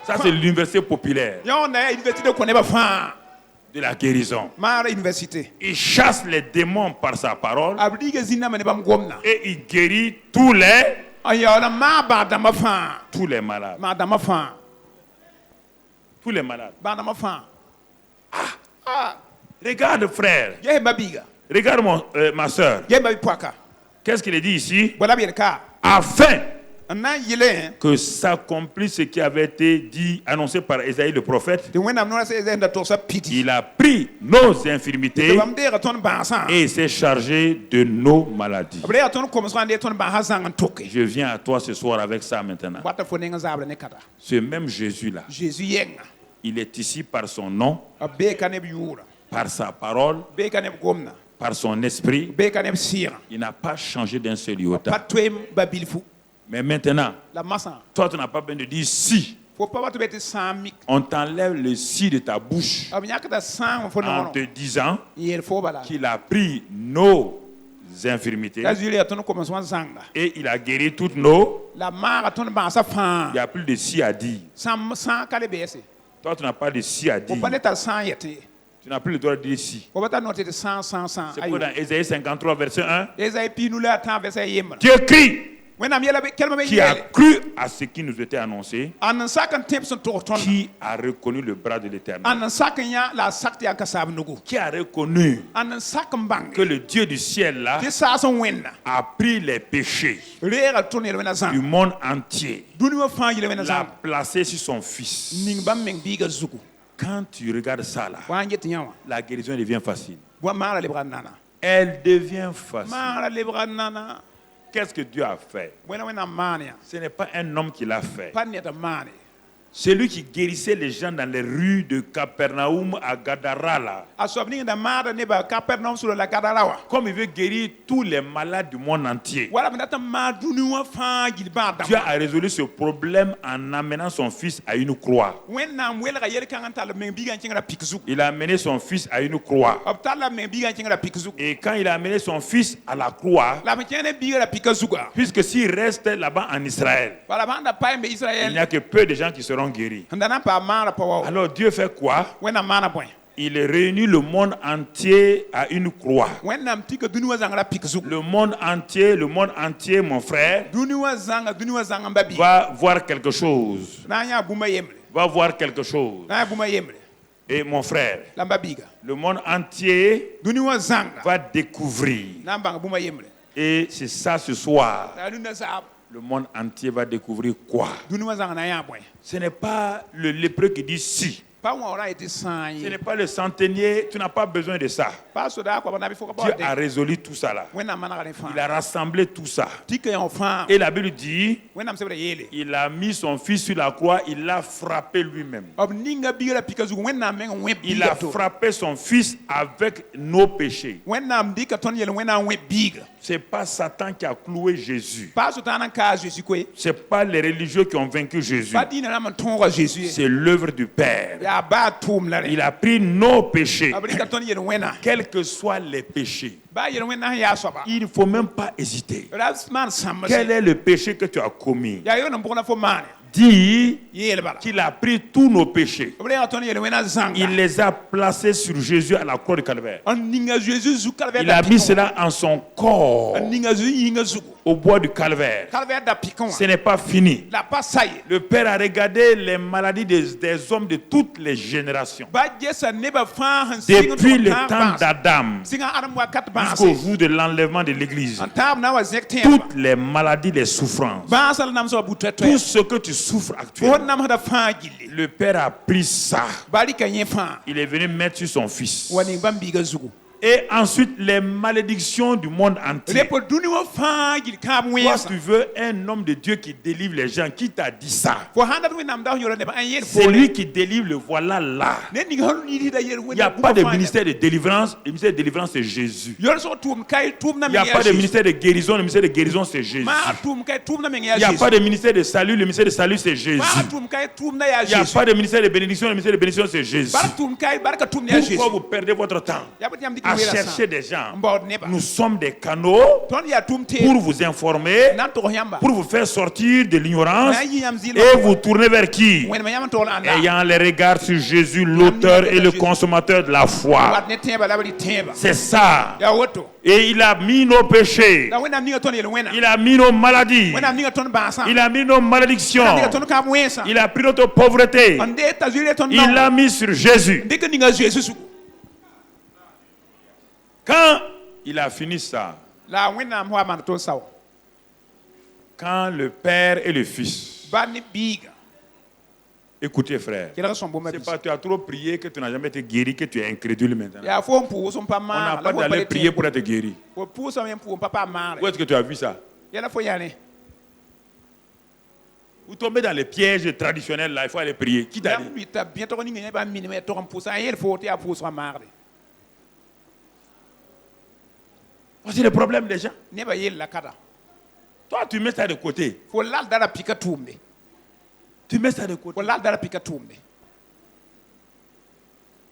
A: Ça, c'est l'université populaire de la guérison. Il chasse les démons par sa parole. Et il guérit tous les malades. Tous les malades. Regarde, frère. Regarde ma soeur. Qu'est-ce qu'il dit ici? Afin que s'accomplisse ce qui avait été dit, annoncé par Ésaïe le prophète. Il a pris nos infirmités et s'est chargé de nos maladies. Je viens à toi ce soir avec ça maintenant. Ce même Jésus-là, il est ici par son nom, par sa parole, par son esprit. Il n'a pas changé d'un seul iota. Mais maintenant, toi, tu n'as pas besoin de dire si. On t'enlève le si de ta bouche en te disant qu'il a pris nos infirmités et il a guéri toutes nos. Il n'y a plus de si à dire. Toi, tu n'as pas de si à dire. Tu n'as plus le droit de dire si. C'est pour dans Ésaïe 53, verset 1. Dieu crie. qui a cru à ce qui nous était annoncé, qui a reconnu le bras de l'Éternel, qui a reconnu que le Dieu du ciel là a pris les péchés du monde entier, l'a placé sur son fils. Quand tu regardes ça là, la guérison devient facile. Elle devient facile. Qu'est-ce que Dieu a fait? Ce n'est pas un homme qui l'a fait. Celui qui guérissait les gens dans les rues de Capernaum à Gadara là. Comme il veut guérir tous les malades du monde entier. Dieu a résolu ce problème en amenant son fils à une croix. Il a amené son fils à une croix. Et quand il a amené son fils à la croix, puisque s'il reste là-bas en Israël, il n'y a que peu de gens qui seront guéris. Alors Dieu fait quoi? Il réunit le monde entier à une croix. Le monde entier, mon frère, va voir quelque chose. Va voir quelque chose. Et mon frère, le monde entier va découvrir. Et c'est ça ce soir. Le monde entier va découvrir quoi? Ce n'est pas le lépreux qui dit si. Ce n'est pas le centenier, tu n'as pas besoin de ça. Dieu a résolu tout ça là. Il a rassemblé tout ça. Et la Bible dit, il a mis son fils sur la croix, il l'a frappé lui-même. Il a frappé son fils avec nos péchés. C'est pas Satan qui a cloué Jésus. C'est pas les religieux qui ont vaincu Jésus. C'est l'œuvre du Père. Il a pris nos péchés, quels que soient les péchés. Il ne faut même pas hésiter. Quel est le péché que tu as commis? Dit qu'il a pris tous nos péchés. Il les a placés sur Jésus à la croix du Calvaire. Il a mis cela en son corps au bois du Calvaire. Ce n'est pas fini. Le Père a regardé les maladies des hommes de toutes les générations. Depuis le temps d'Adam jusqu'au jour de l'enlèvement de l'Église. Toutes les maladies, les souffrances. Tout ce que tu souffres actuellement. Le Père a pris ça. Il est venu mettre sur son fils. Et ensuite, les malédictions du monde entier. Toi, tu veux un homme de Dieu qui délivre les gens. Qui t'a dit ça? C'est lui qui délivre, le voilà là. Il n'y a pas de ministère de délivrance. Le ministère de délivrance, c'est Jésus. Il n'y a pas de ministère de guérison. Le ministère de guérison, c'est Jésus. Il n'y a pas de ministère de salut. Le ministère de salut, c'est Jésus. Il n'y a pas de ministère de bénédiction. Le ministère de bénédiction, c'est Jésus. Pourquoi vous perdez votre temps à chercher des gens? Nous sommes des canaux pour vous informer, pour vous faire sortir de l'ignorance et vous tourner vers qui? Ayant les regards sur Jésus, l'auteur et le consommateur de la foi. C'est ça. Et il a mis nos péchés, il a mis nos maladies, il a mis nos malédictions, il a pris notre pauvreté, il l'a mis sur Jésus. Quand il a fini ça, quand le Père et le Fils, écoutez frère, c'est pas tu as trop prié que tu n'as jamais été guéri, que tu es incrédule maintenant. On n'a pas d'aller prier pour être guéri. Où est-ce que tu as vu ça? Vous tombez dans les pièges traditionnels là, il faut aller prier. Qui t'a dit? C'est le problème des gens. Toi, tu mets ça de côté. Tu mets ça de côté.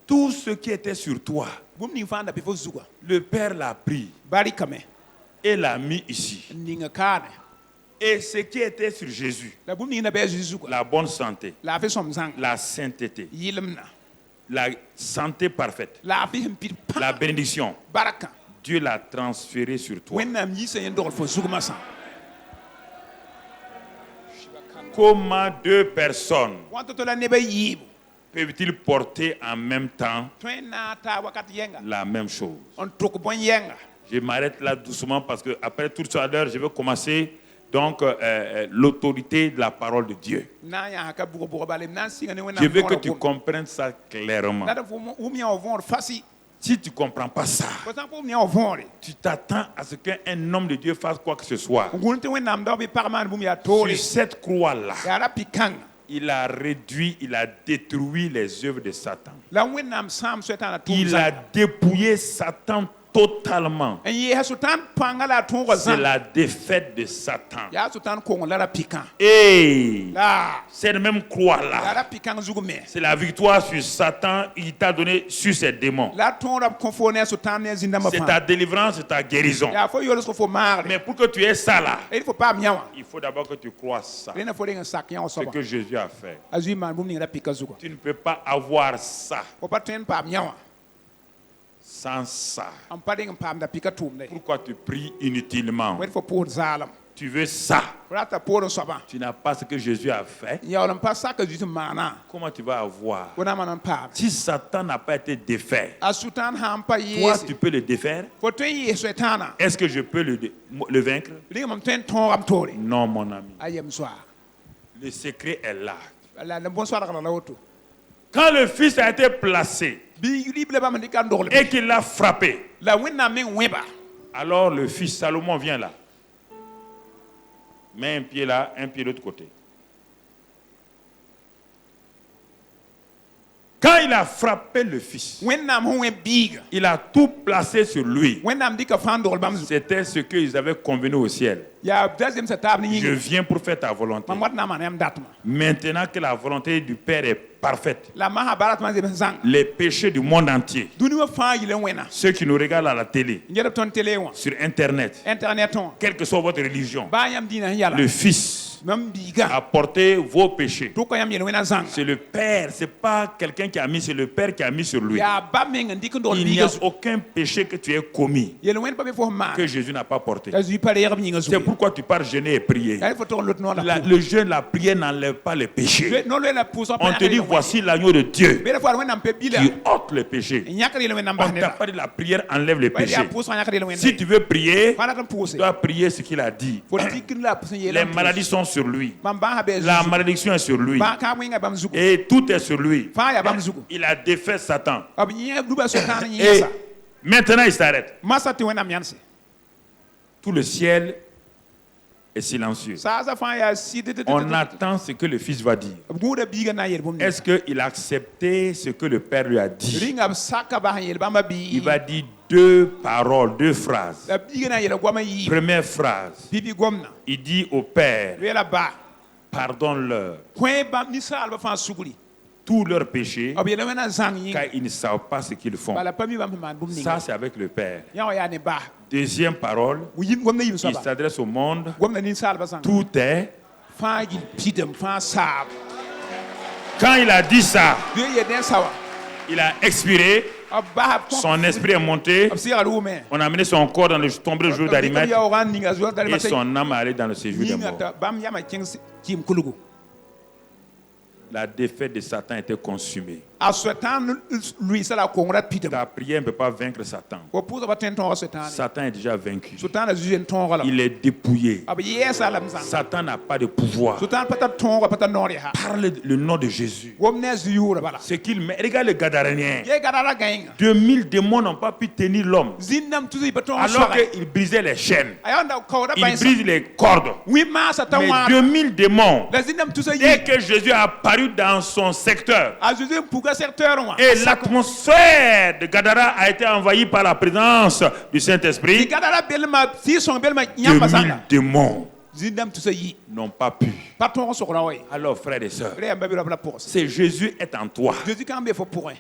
A: Tout ce qui était sur toi, le Père l'a pris et l'a mis ici. Et ce qui était sur Jésus, la bonne santé, la sainteté, la santé parfaite, la bénédiction, Dieu l'a transféré sur toi. Comment deux personnes peuvent-ils porter en même temps la même chose? Je m'arrête là doucement parce que après tout à l'heure, je vais commencer donc l'autorité de la parole de Dieu. Je veux que tu comprennes ça clairement. Si tu ne comprends pas ça, tu t'attends à ce qu'un homme de Dieu fasse quoi que ce soit. Sur cette croix-là, il a réduit, il a détruit les œuvres de Satan. Il a dépouillé Satan totalement. C'est la défaite de Satan. Et cette même croix-là, c'est la victoire sur Satan. Il t'a donné sur ses démons. C'est ta délivrance, c'est ta guérison. Mais pour que tu aies ça là, il faut d'abord que tu crois ça. Ce que Jésus a fait. Tu ne peux pas avoir ça sans ça. Pourquoi tu pries inutilement? Tu veux ça. Tu n'as pas ce que Jésus a fait. Comment tu vas avoir? Si Satan n'a pas été défait, toi tu peux le défaire? Est-ce que je peux le vaincre? Non, mon ami. Le secret est là. Quand le Fils a été placé et qu'il l'a frappé, alors le Fils Salomon vient là. Mets un pied là, un pied de l'autre côté. Quand il a frappé le Fils, il a tout placé sur lui. C'était ce qu'ils avaient convenu au ciel. Je viens pour faire ta volonté. Maintenant que la volonté du Père est parfaite, les péchés du monde entier, ceux qui nous regardent à la télé, sur Internet, quelle que soit votre religion, le Fils a porté vos péchés. C'est le Père, c'est pas quelqu'un qui a mis, c'est le Père qui a mis sur lui. Il n'y a aucun péché que tu aies commis que Jésus n'a pas porté. C'est pourquoi tu pars jeûner et prier. Le jeûne, la prière n'enlève pas les péchés. On te dit voici l'agneau de Dieu qui ôte les péchés. On t'a pas dit la prière enlève les péchés. Si tu veux prier, tu dois prier ce qu'il a dit. Les maladies sont sur lui. La malédiction est sur lui. Et tout est sur lui. Il a défait Satan. Et maintenant il s'arrête. Tout le ciel est silencieux. On attend ce que le Fils va dire. Est-ce qu'il a accepté ce que le Père lui a dit? Il va dire deux paroles, deux phrases. Première phrase, il dit au Père, pardonne-leur tous leurs péchés, car ils ne savent pas ce qu'ils font. Ça, c'est avec le Père. Deuxième parole, il s'adresse au monde. Tout est. Quand il a dit ça, il a expiré. Son esprit est monté. On a amené son corps dans le tombeau le jour d'Arimathie. Et son âme est allée dans le séjour des morts. La défaite de Satan était consumée. Ta prière ne peut pas vaincre Satan. Satan est déjà vaincu. Il est dépouillé. Satan n'a pas de pouvoir. Parle le nom de Jésus. Ce qu'il met. Regarde le Gadarénien. 2000 démons n'ont pas pu tenir l'homme. Alors qu'il brisait les chaînes. Il brise les cordes. Mais 2000 démons. Dès que Jésus a apparu dans son secteur, et l'atmosphère de Gadara a été envahie par la présence du Saint-Esprit, 2000 démons n'ont pas pu. Alors, frères et sœurs, c'est Jésus est en toi.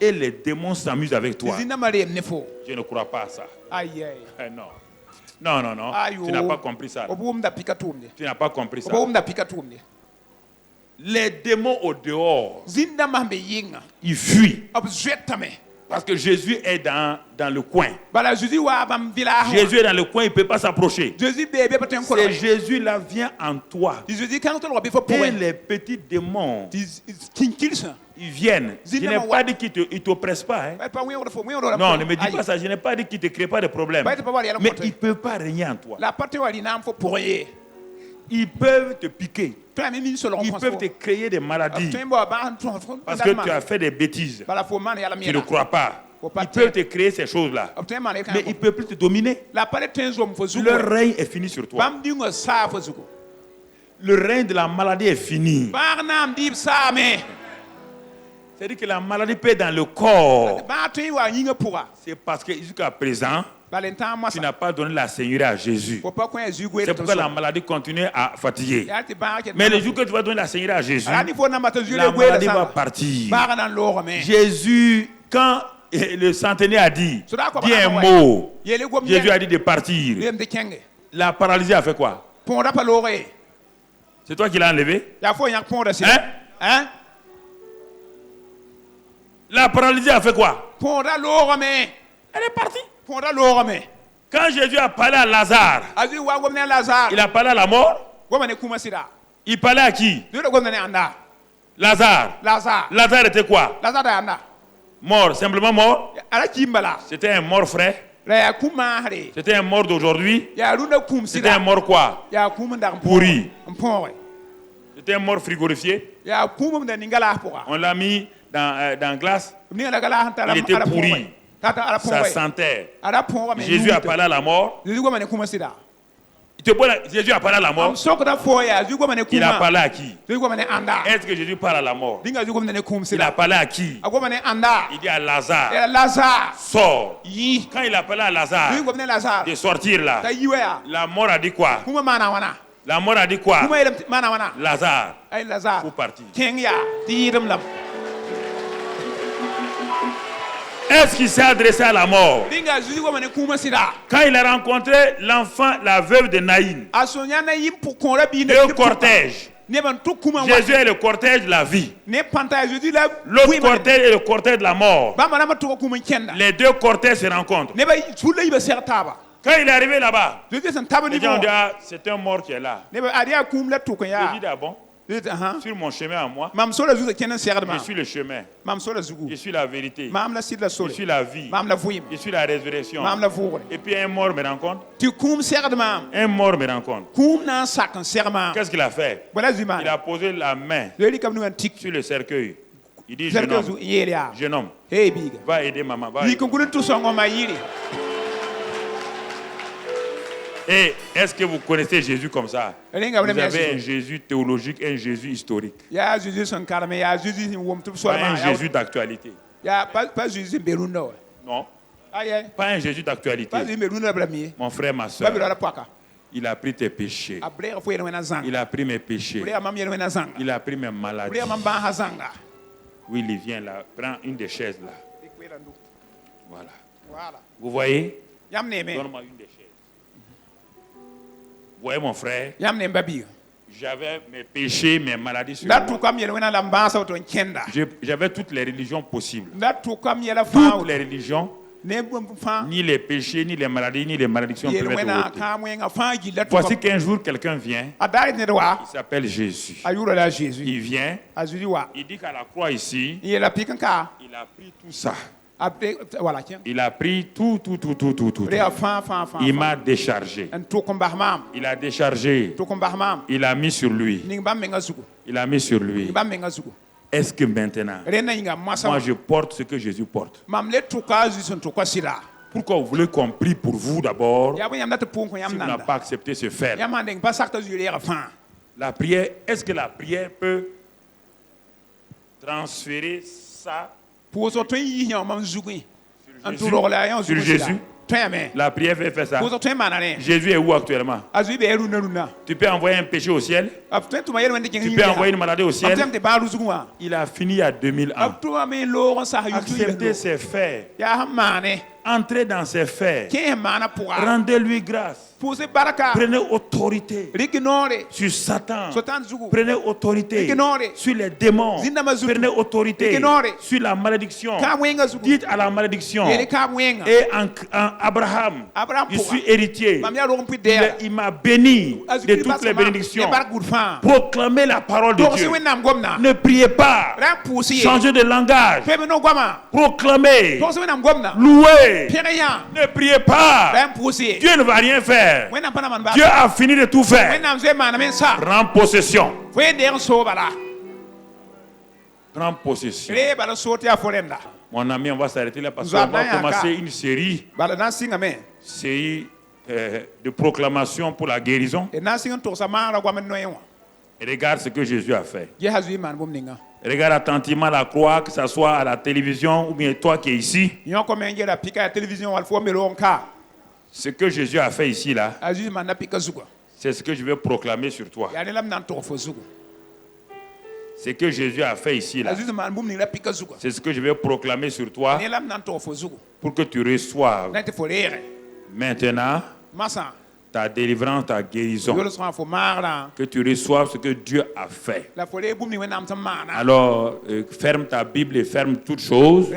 A: Et les démons s'amusent avec toi. Je ne crois pas à ça. Non. Non, non, non. Tu n'as pas compris ça. Tu n'as pas compris ça. Les démons au dehors, ils fuient. Parce que Jésus est dans le coin. Jésus est dans le coin, il ne peut pas s'approcher. C'est Jésus là vient en toi. Et les petits démons, ils viennent. Je n'ai pas dit qu'ils ne t'oppressent pas. Hein. Non, ne me dis pas ça. Je n'ai pas dit qu'ils ne te créent pas de problème. Mais ils ne peuvent pas régner en toi. Ils peuvent te piquer. Ils peuvent te créer des maladies. Parce que tu as fait des bêtises. Tu ne crois pas. Ils peuvent te créer ces choses-là. Mais ils ne peuvent plus te dominer. Leur règne est fini sur toi. Le règne de la maladie est fini. C'est-à-dire que la maladie peut être dans le corps. C'est parce que jusqu'à présent, tu n'as pas donné la Seigneurie à Jésus. C'est pourquoi la maladie continue à fatiguer. Mais le jour que tu vas donner la Seigneurie à Jésus, la maladie va partir. Jésus, quand le centenaire a dit un mot, Jésus a dit de partir. La paralysie a fait quoi? C'est toi qui l'as enlevé? Hein? La paralysie a fait quoi? Elle est partie. Quand Jésus a parlé à Lazare, il a parlé à la mort. Il parlait à qui? Lazare. Lazare était quoi? Mort, simplement mort. C'était un mort frais. C'était un mort d'aujourd'hui. C'était un mort quoi? Pourri. C'était un mort frigorifié. On l'a mis dans glace. Il était pourri. Ça sentait. Jésus a parlé à la mort. Jésus a parlé à la mort. Il a parlé à qui? Est-ce que Jésus parle à la mort? Il a parlé à qui? Il dit à Lazare, sors. Quand il a parlé à Lazare de sortir là, la mort a dit quoi? La mort a dit quoi? Lazare, faut partir. Est-ce qu'il s'est adressé à la mort? Quand il a rencontré l'enfant, la veuve de Naïn, le cortège. Jésus est le cortège de la vie. L'autre cortège est le cortège de la mort. Les deux cortèges se rencontrent. Quand il est arrivé là-bas, les gens ont dit, c'est un mort qui est là. Il dit, ah bon? Sur mon chemin à moi, je suis le chemin, je suis la vérité, je suis la vie, je suis la résurrection. Et puis un mort me rencontre. Un mort me rencontre. Qu'est-ce qu'il a fait? Il a posé la main sur le cercueil. Il dit, jeune homme, va aider maman. Et est-ce que vous connaissez Jésus comme ça? Vous avez un Jésus théologique et un Jésus historique. Pas un Jésus d'actualité. Non. Pas un Jésus d'actualité. Mon frère, ma soeur, il a pris tes péchés. Il a pris mes péchés. Il a pris mes maladies. Oui, il vient là. Prends une des chaises là. Voilà. Vous voyez? Donne-moi une des chaises. Vous voyez mon frère, j'avais mes péchés, mes maladies sur moi. J'avais toutes les religions possibles. Toutes les religions, ni les péchés, ni les maladies, ni les malédictions ne peuvent être ôtées. Voici qu'un jour quelqu'un vient, il s'appelle Jésus. Il vient, il dit qu'à la croix ici, il a pris tout ça. Il a pris tout. Il m'a déchargé. Il a déchargé. Il a mis sur lui. Il a mis sur lui. Est-ce que maintenant, moi je porte ce que Jésus porte? Pourquoi vous voulez qu'on prie pour vous d'abord si vous n'avez pas accepté ce fait? La prière, est-ce que la prière peut transférer ça sur Jésus? La prière fait faire ça. Jésus est où actuellement? Tu peux envoyer un péché au ciel? Tu peux envoyer une maladie au ciel? Il a fini il y a 2000 ans. Accepter ses faits. Entrez dans ses faits. Rendez-lui grâce. Prenez autorité sur Satan. Prenez autorité sur les démons. Prenez autorité sur la malédiction. Dites à la malédiction. Et en Abraham, je suis héritier. Il m'a béni de toutes les bénédictions. Proclamez la parole de Dieu. Ne priez pas. Changez de langage. Proclamez. Louez. Ne priez pas. Dieu ne va rien faire. Dieu a fini de tout faire. Prends possession. Prends possession. Mon ami, on va s'arrêter là parce qu'on va commencer une série de proclamation pour la guérison. Et regarde ce que Jésus a fait. Regarde attentivement la croix, que ce soit à la télévision ou bien toi qui es ici. Ce que Jésus a fait ici, là, c'est ce que je vais proclamer sur toi. Ce que Jésus a fait ici, là, c'est ce que je vais proclamer sur toi pour que tu reçoives maintenant ta délivrance, ta guérison. Que tu reçoives ce que Dieu a fait. Alors, ferme ta Bible et ferme toutes choses.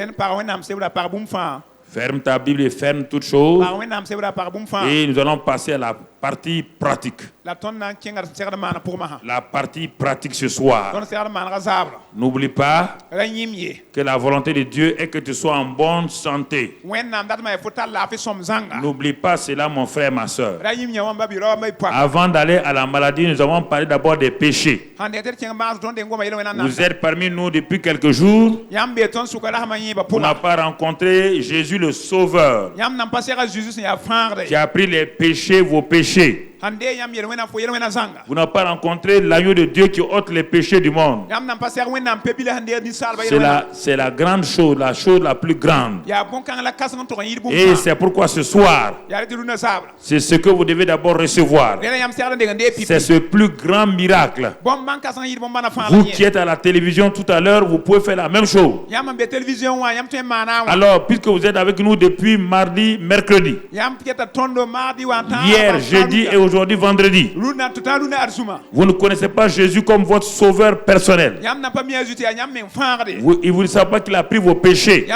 A: Ferme ta Bible et ferme toutes choses. Et nous allons passer à la partie pratique. La partie pratique ce soir. N'oublie pas que la volonté de Dieu est que tu sois en bonne santé. N'oublie pas cela, mon frère, ma soeur. Avant d'aller à la maladie, nous avons parlé d'abord des péchés. Vous êtes parmi nous depuis quelques jours. On n'a pas rencontré Jésus le Sauveur qui a pris les péchés, vos péchés. Vous n'avez pas rencontré l'agneau de Dieu qui ôte les péchés du monde. C'est la grande chose, la chose la plus grande. Et c'est pourquoi ce soir, c'est ce que vous devez d'abord recevoir. C'est ce plus grand miracle. Vous qui êtes à la télévision tout à l'heure, vous pouvez faire la même chose. Alors, puisque vous êtes avec nous depuis mardi, mercredi, hier, jeudi et aujourd'hui, vendredi, vous ne connaissez pas Jésus comme votre sauveur personnel. Vous ne savez pas qu'il a pris vos péchés,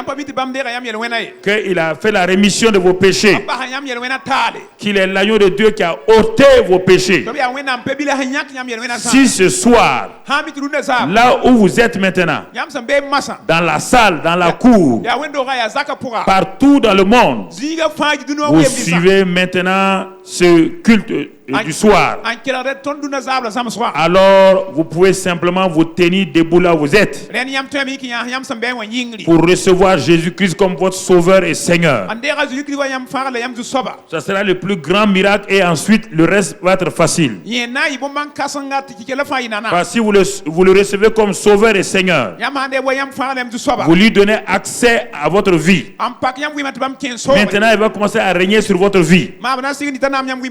A: qu'il a fait la rémission de vos péchés, qu'il est l'agneau de Dieu qui a ôté vos péchés. Si ce soir, là où vous êtes maintenant, dans la salle, dans la cour, partout dans le monde, vous suivez maintenant ce culte du soir. Alors vous pouvez simplement vous tenir debout là où vous êtes pour recevoir Jésus-Christ comme votre sauveur et Seigneur. Ça sera le plus grand miracle et ensuite le reste va être facile. Parce que si vous le recevez comme sauveur et Seigneur, vous lui donnez accès à votre vie. Maintenant il va commencer à régner sur votre vie.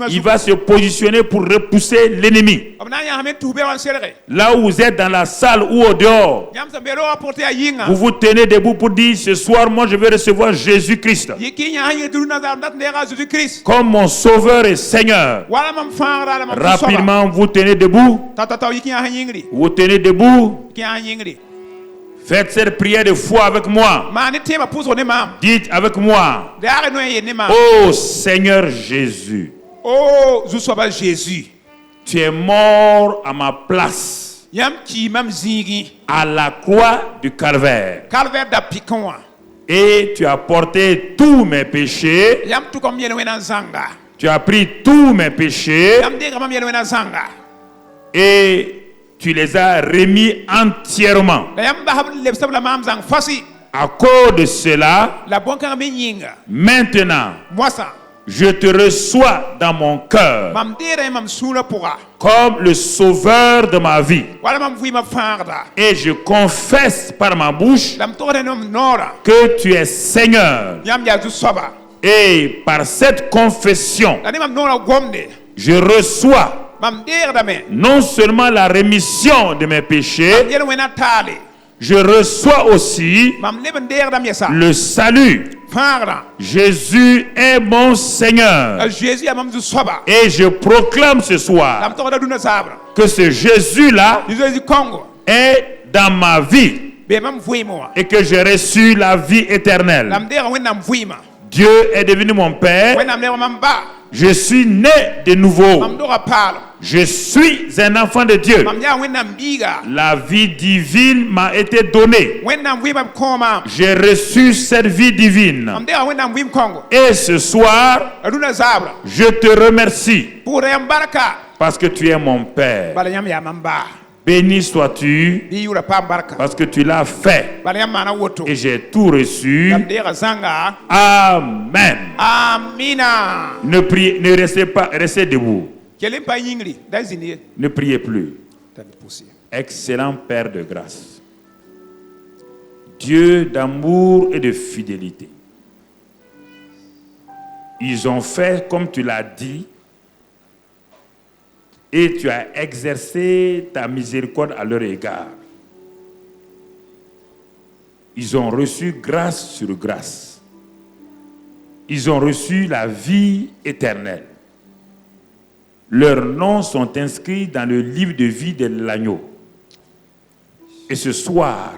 A: Il va se positionner pour repousser l'ennemi. Là où vous êtes dans la salle ou au dehors, vous vous tenez debout pour dire: ce soir, moi je vais recevoir Jésus-Christ comme mon sauveur et Seigneur. Rapidement, vous tenez debout. Vous tenez debout. Faites cette prière de foi avec moi. Dites avec moi: oh Seigneur Jésus,
B: oh Jésus,
A: tu es mort à ma place à la croix du Calvaire. Et tu as porté tous mes péchés. Tu as pris tous mes péchés. Et tu les as remis entièrement. À cause de cela, maintenant, je te reçois dans mon cœur comme le sauveur de ma vie. Et je confesse par ma bouche que tu es Seigneur. Et par cette confession, je reçois non seulement la rémission de mes péchés, je reçois aussi le salut. Jésus est mon Seigneur. Et je proclame ce soir que ce Jésus-là est dans ma vie et que j'ai reçu la vie éternelle. Dieu est devenu mon Père. Je suis né de nouveau. Je suis un enfant de Dieu. La vie divine m'a été donnée. J'ai reçu cette vie divine. Et ce soir, je te remercie parce que tu es mon Père. Béni sois-tu parce que tu l'as fait et j'ai tout reçu. Amen. Ne restez pas, restez debout. Ne priez plus. Excellent Père de grâce, Dieu d'amour et de fidélité. Ils ont fait comme tu l'as dit. Et tu as exercé ta miséricorde à leur égard. Ils ont reçu grâce sur grâce. Ils ont reçu la vie éternelle. Leurs noms sont inscrits dans le livre de vie de l'agneau. Et ce soir,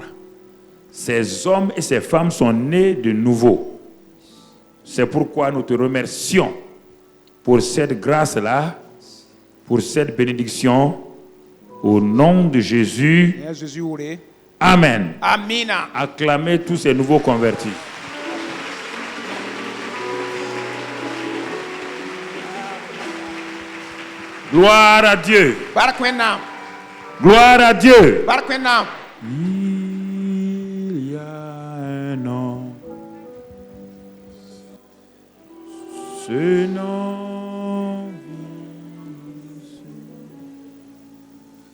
A: ces hommes et ces femmes sont nés de nouveau. C'est pourquoi nous te remercions pour cette grâce-là, pour cette bénédiction, au nom de Jésus. Amen. Acclamez tous ces nouveaux convertis. Gloire à Dieu. Gloire à Dieu. Il y a un nom. Ce nom.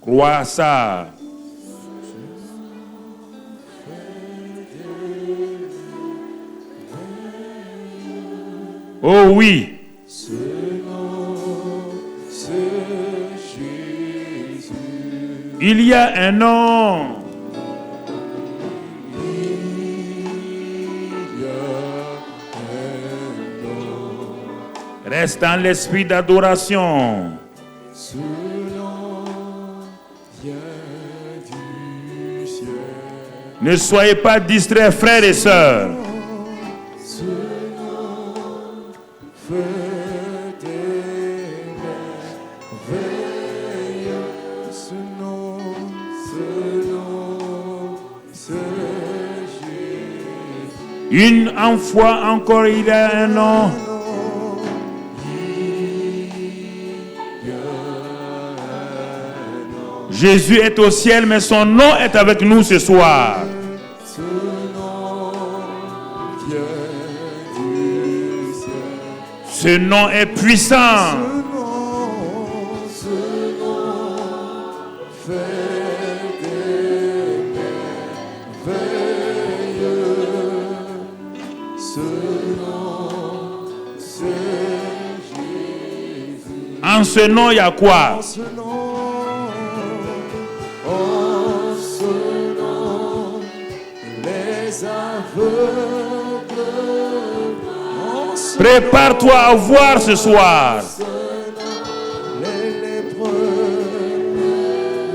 A: Crois à ça. Oh oui. Il y a un nom. Reste dans l'esprit d'adoration. Ne soyez pas distraits, frères et sœurs. Une fois encore, il y a un nom. Jésus est au ciel, mais son nom est avec nous ce soir. Ce nom est puissant. En ce nom, il y a quoi? Prépare-toi à voir ce soir.
C: Les lépreux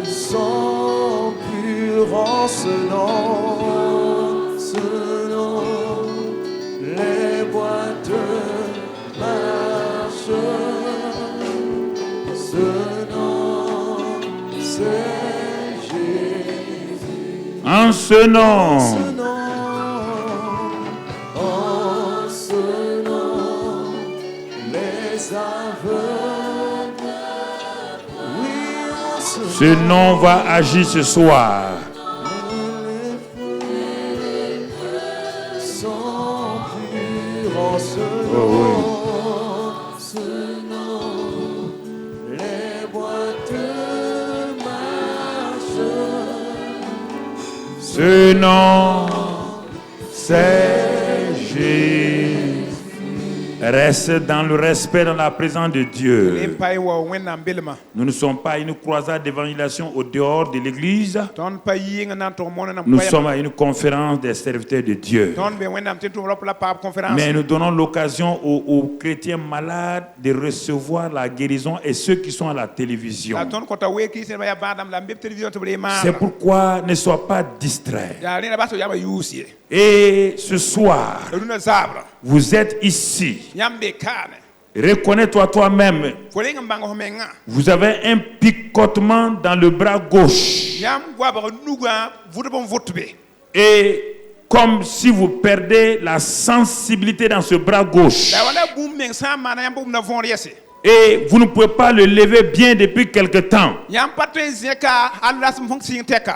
C: sont purs en ce nom, les boiteux marchent. Ce nom, c'est Jésus.
A: En ce nom. Ce nom va agir ce soir. Ce nom, c'est Jésus. Reste dans le respect, dans la présence de Dieu. Nous ne sommes pas à une croisade d'évangélisation au dehors de l'église. Nous sommes à une conférence des serviteurs de Dieu. Mais nous donnons l'occasion aux chrétiens malades de recevoir la guérison et ceux qui sont à la télévision. C'est pourquoi ne sois pas distrait. Et ce soir, vous êtes ici. Reconnais-toi toi-même. Vous avez un picotement dans le bras gauche. Et comme si vous perdez la sensibilité dans ce bras gauche. Et vous ne pouvez pas le lever bien depuis quelque temps.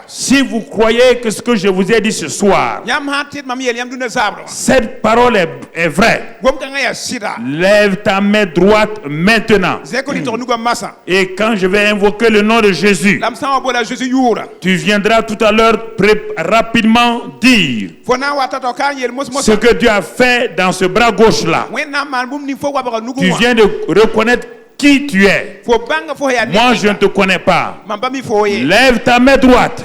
A: Si vous croyez que ce que je vous ai dit ce soir, cette parole est vraie, lève ta main droite maintenant. Et quand je vais invoquer le nom de Jésus, tu viendras tout à l'heure rapidement dire ce que Dieu a fait dans ce bras gauche là. Tu viens de reconnaître qui tu es. Moi, je ne te connais pas. Lève ta main droite.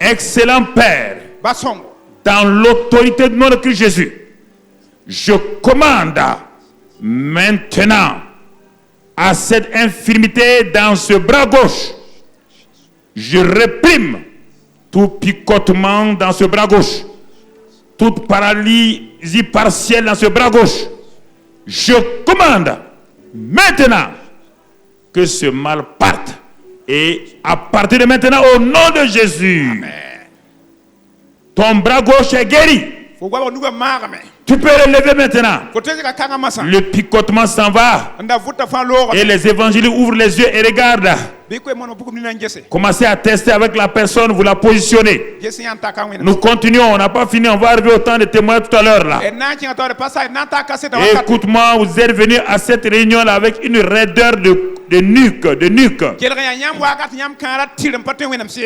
A: Excellent Père, dans l'autorité du nom de Christ Jésus, je commande maintenant à cette infirmité dans ce bras gauche. Je réprime tout picotement dans ce bras gauche, toute paralysie partielle dans ce bras gauche. Je commande maintenant que ce mal parte. Et à partir de maintenant, au nom de Jésus, amen, ton bras gauche est guéri. Tu peux le lever maintenant. Le picotement s'en va. Et les évangélistes ouvrent les yeux et regardent. Commencez à tester avec la personne, vous la positionnez. Nous continuons, on n'a pas fini, on va arriver au temps de témoins tout à l'heure là. Écoute-moi, vous êtes venu à cette réunion là avec une raideur de nuque.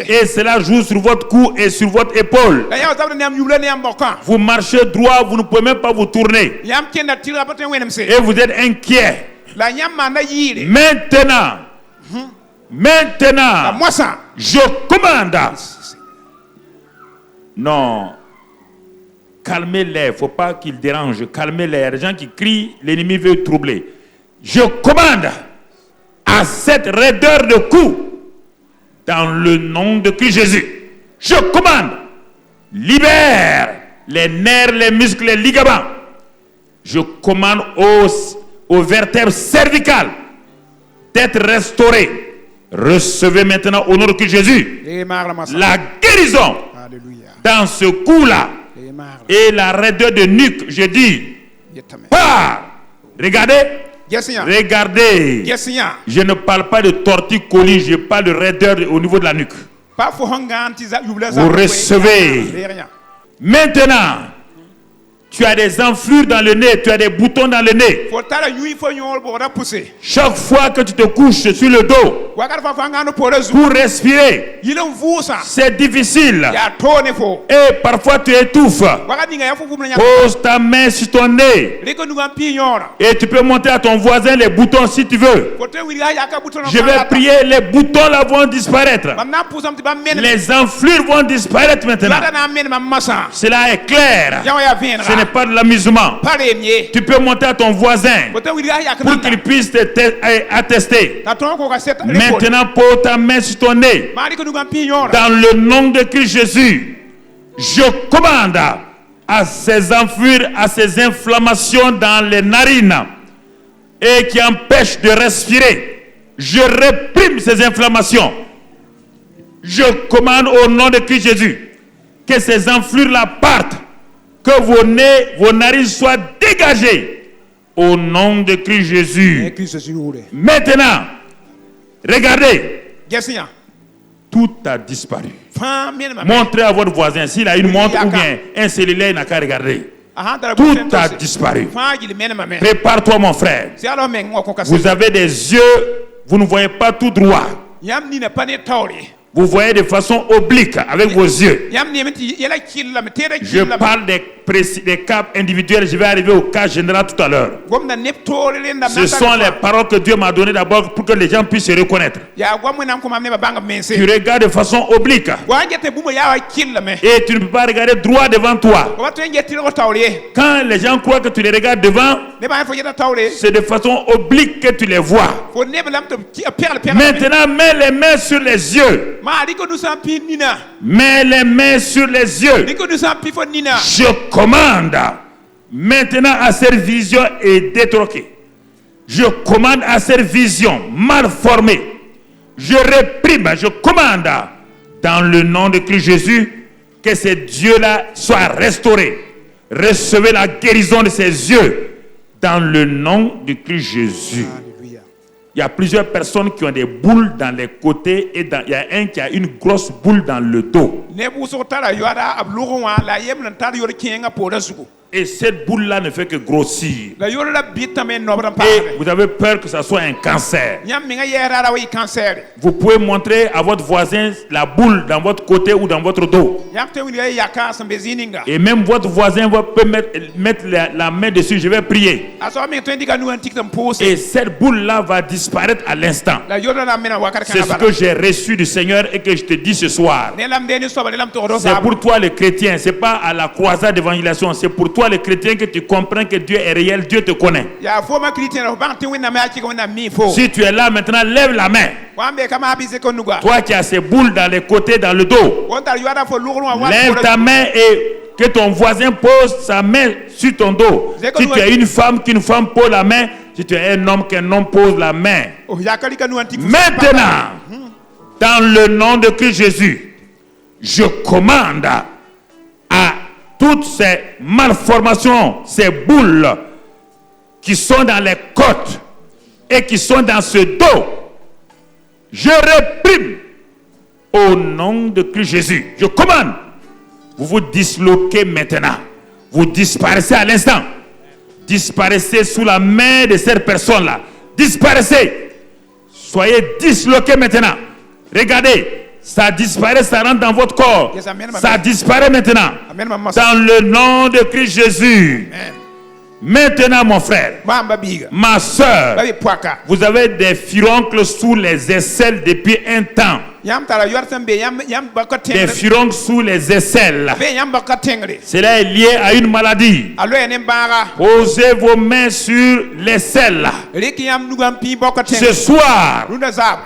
A: Et cela joue sur votre cou et sur votre épaule. Vous marchez droit, vous ne pouvez même pas vous tourner. Et vous êtes inquiet. Maintenant, je commande. Non, calmez-les, il ne faut pas qu'ils dérangent. Calmez-les. Les gens qui crient, l'ennemi veut troubler. Je commande à cette raideur de cou, dans le nom de Christ Jésus. Je commande, libère les nerfs, les muscles, les ligaments. Je commande aux vertèbres cervicales d'être restaurées. Recevez maintenant au nom de Christ Jésus la guérison. Alléluia. Dans ce coup-là. Et la raideur de nuque, je dis, pas. Regardez. Regardez. Je ne parle pas de torticolis, je parle de raideur au niveau de la nuque. Vous recevez. Maintenant, tu as des enflures dans le nez, tu as des boutons dans le nez. Chaque fois que tu te couches sur le dos pour respirer, c'est difficile. Et parfois tu étouffes. Pose ta main sur ton nez. Et tu peux monter à ton voisin les boutons si tu veux. Je vais prier, les boutons là vont disparaître. Les enflures vont disparaître maintenant. Cela est clair. Ce n'est pas de l'amusement. Tu peux monter à ton voisin pour qu'il puisse attester. Maintenant, pose ta main sur ton nez. Dans le nom de Christ Jésus, je commande à ces enflures, à ces inflammations dans les narines et qui empêchent de respirer. Je réprime ces inflammations. Je commande au nom de Christ Jésus que ces enflures-là partent. Que vos nez, vos narines soient dégagées au nom de Christ Jésus. Maintenant, regardez. Tout a disparu. Montrez à votre voisin s'il a une montre ou bien un cellulaire, il n'a qu'à regarder. Tout a disparu. Prépare-toi, mon frère. Vous avez des yeux, vous ne voyez pas tout droit. Vous voyez de façon oblique avec vos yeux. Je parle des des cas individuels, je vais arriver au cas général tout à l'heure. Ce sont les paroles que Dieu m'a données d'abord pour que les gens puissent se reconnaître. Tu regardes de façon oblique. Et tu ne peux pas regarder droit devant toi. Quand les gens croient que tu les regardes devant, c'est de façon oblique que tu les vois. Maintenant, mets les mains sur les yeux. Mets les mains sur les yeux. Je commande maintenant à cette vision est détroquée. Je commande à cette vision mal formée. Je réprime, je commande dans le nom de Christ Jésus que ces dieux-là soient restaurés. Recevez la guérison de ces yeux dans le nom de Christ Jésus. Il y a plusieurs personnes qui ont des boules dans les côtés et il y a un qui a une grosse boule dans le dos. Et cette boule-là ne fait que grossir. Et vous avez peur que ça soit un cancer. Vous pouvez montrer à votre voisin la boule dans votre côté ou dans votre dos. Et même votre voisin peut mettre la main dessus. Je vais prier. Et cette boule-là va disparaître à l'instant. C'est ce que j'ai reçu du Seigneur et que je te dis ce soir. C'est pour toi les chrétiens. Ce n'est pas à la croisade d'évangélisation. C'est pour toi les chrétiens que tu comprends que Dieu est réel, Dieu te connaît. Si tu es là maintenant, lève la main. Toi qui as ces boules dans les côtés, dans le dos, lève ta main et que ton voisin pose sa main sur ton dos. Si tu es une femme, qu'une femme pose la main. Si tu es un homme, qu'un homme pose la main. Maintenant, dans le nom de Christ Jésus, je commande à toutes ces malformations, ces boules qui sont dans les côtes et qui sont dans ce dos, je réprime au nom de Christ Jésus. Je commande, vous vous disloquez maintenant. Vous disparaissez à l'instant. Disparaissez sous la main de cette personne-là. Disparaissez. Soyez disloqués maintenant. Regardez. Ça disparaît, ça rentre dans votre corps. Ça disparaît maintenant. Dans le nom de Christ Jésus. Maintenant, mon frère, ma soeur, vous avez des furoncles sous les aisselles depuis un temps. Des furoncles sous les aisselles. Cela est lié à une maladie. Posez vos mains sur l'aisselle. Ce soir,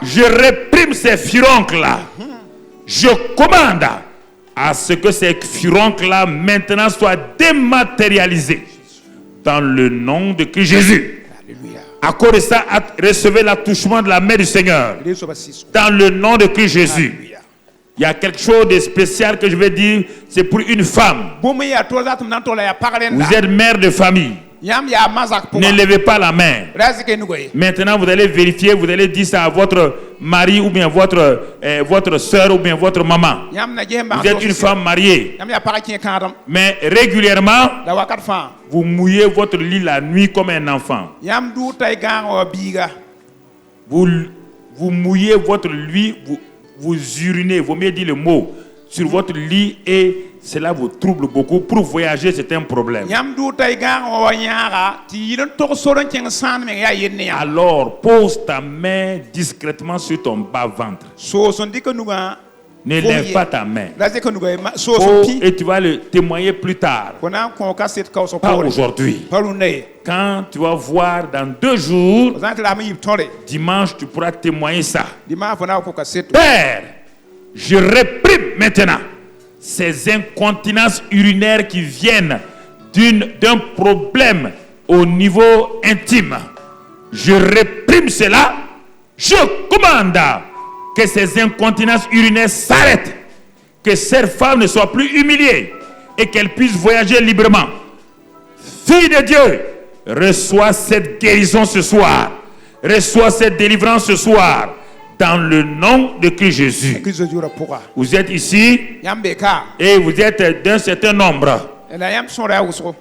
A: je réprime ces furoncles-là. Je commande à ce que ces furoncles-là maintenant soient dématérialisés. Dans le nom de Christ Jésus. À cause de ça, recevez l'attouchement de la main du Seigneur. Dans le nom de Christ Jésus. Il y a quelque chose de spécial que je vais dire. C'est pour une femme. Vous êtes mère de famille. Ne levez pas la main. Maintenant, vous allez vérifier, vous allez dire ça à votre mari ou bien votre soeur ou bien votre maman. Vous êtes une femme mariée. Mais régulièrement, vous mouillez votre lit la nuit comme un enfant. Vous mouillez votre lit, vous urinez, vaut mieux dire le mot, sur votre lit et cela vous trouble beaucoup. Pour voyager, c'est un problème. Alors, pose ta main discrètement sur ton bas-ventre. Ne lève pas ta main. Et tu vas le témoigner plus tard. Pas aujourd'hui. Quand tu vas voir dans 2 jours, dimanche, tu pourras témoigner ça. Père, je réprime maintenant ces incontinences urinaires qui viennent d'un problème au niveau intime. Je réprime cela. Je commande que ces incontinences urinaires s'arrêtent. Que cette femme ne soit plus humiliée et qu'elle puisse voyager librement. Fille de Dieu, reçois cette guérison ce soir. Reçois cette délivrance ce soir. Dans le nom de Christ Jésus. Vous êtes ici et vous êtes d'un certain nombre.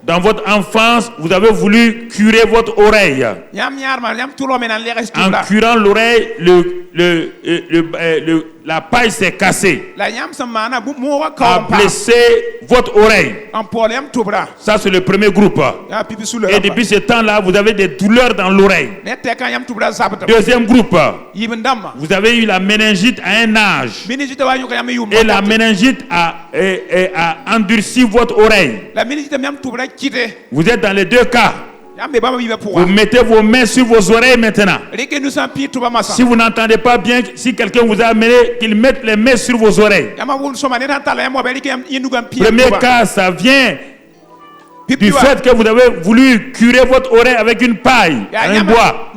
A: Dans votre enfance, vous avez voulu curer votre oreille. En curant l'oreille, la paille s'est cassée, a blessé votre oreille. Ça, c'est le premier groupe. Et depuis ce temps-là, vous avez des douleurs dans l'oreille. Deuxième groupe, vous avez eu la méningite à un âge. Et la méningite a endurci votre oreille. Vous êtes dans les deux cas. Vous mettez vos mains sur vos oreilles maintenant. Si vous n'entendez pas bien, si quelqu'un vous a amené, qu'il mette les mains sur vos oreilles. Premier cas, ça vient du fait que vous avez voulu curer votre oreille avec une paille, un bois.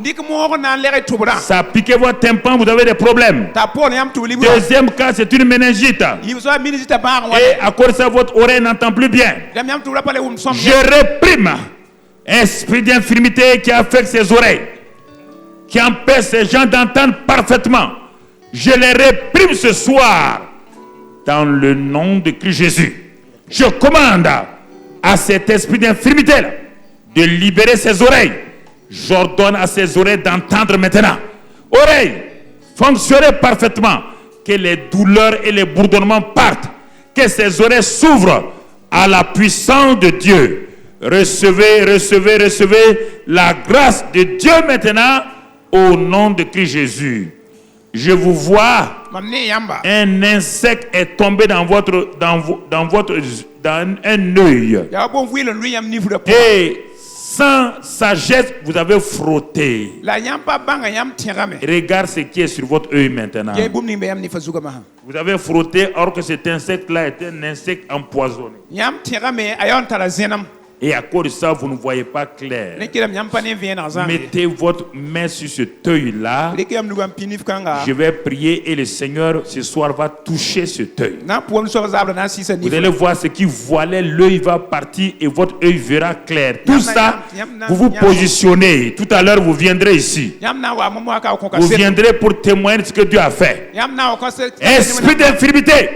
A: Ça a piqué votre tympan, vous avez des problèmes. Deuxième cas, c'est une méningite. Et à cause de ça, votre oreille n'entend plus bien. Je réprime un esprit d'infirmité qui affecte ses oreilles, qui empêche ces gens d'entendre parfaitement. Je les réprime ce soir dans le nom de Christ Jésus. Je commande à cet esprit d'infirmité de libérer ses oreilles. J'ordonne à ses oreilles d'entendre maintenant. Oreilles, fonctionnez parfaitement. Que les douleurs et les bourdonnements partent. Que ses oreilles s'ouvrent à la puissance de Dieu. Recevez la grâce de Dieu maintenant au nom de Christ Jésus. Je vous vois, un insecte est tombé dans un œil. Et sans sagesse, vous avez frotté. Regarde ce qui est sur votre œil maintenant. Vous avez frotté alors que cet insecte-là est un insecte empoisonné. Et à cause de ça, vous ne voyez pas clair. Mettez votre main sur ce œil-là. Je vais prier et le Seigneur ce soir va toucher ce œil. Vous allez voir ce qui voilait l'œil va partir et votre œil verra clair. Tout ça, vous vous positionnez. Tout à l'heure, vous viendrez ici. Vous viendrez pour témoigner de ce que Dieu a fait. Esprit d'infirmité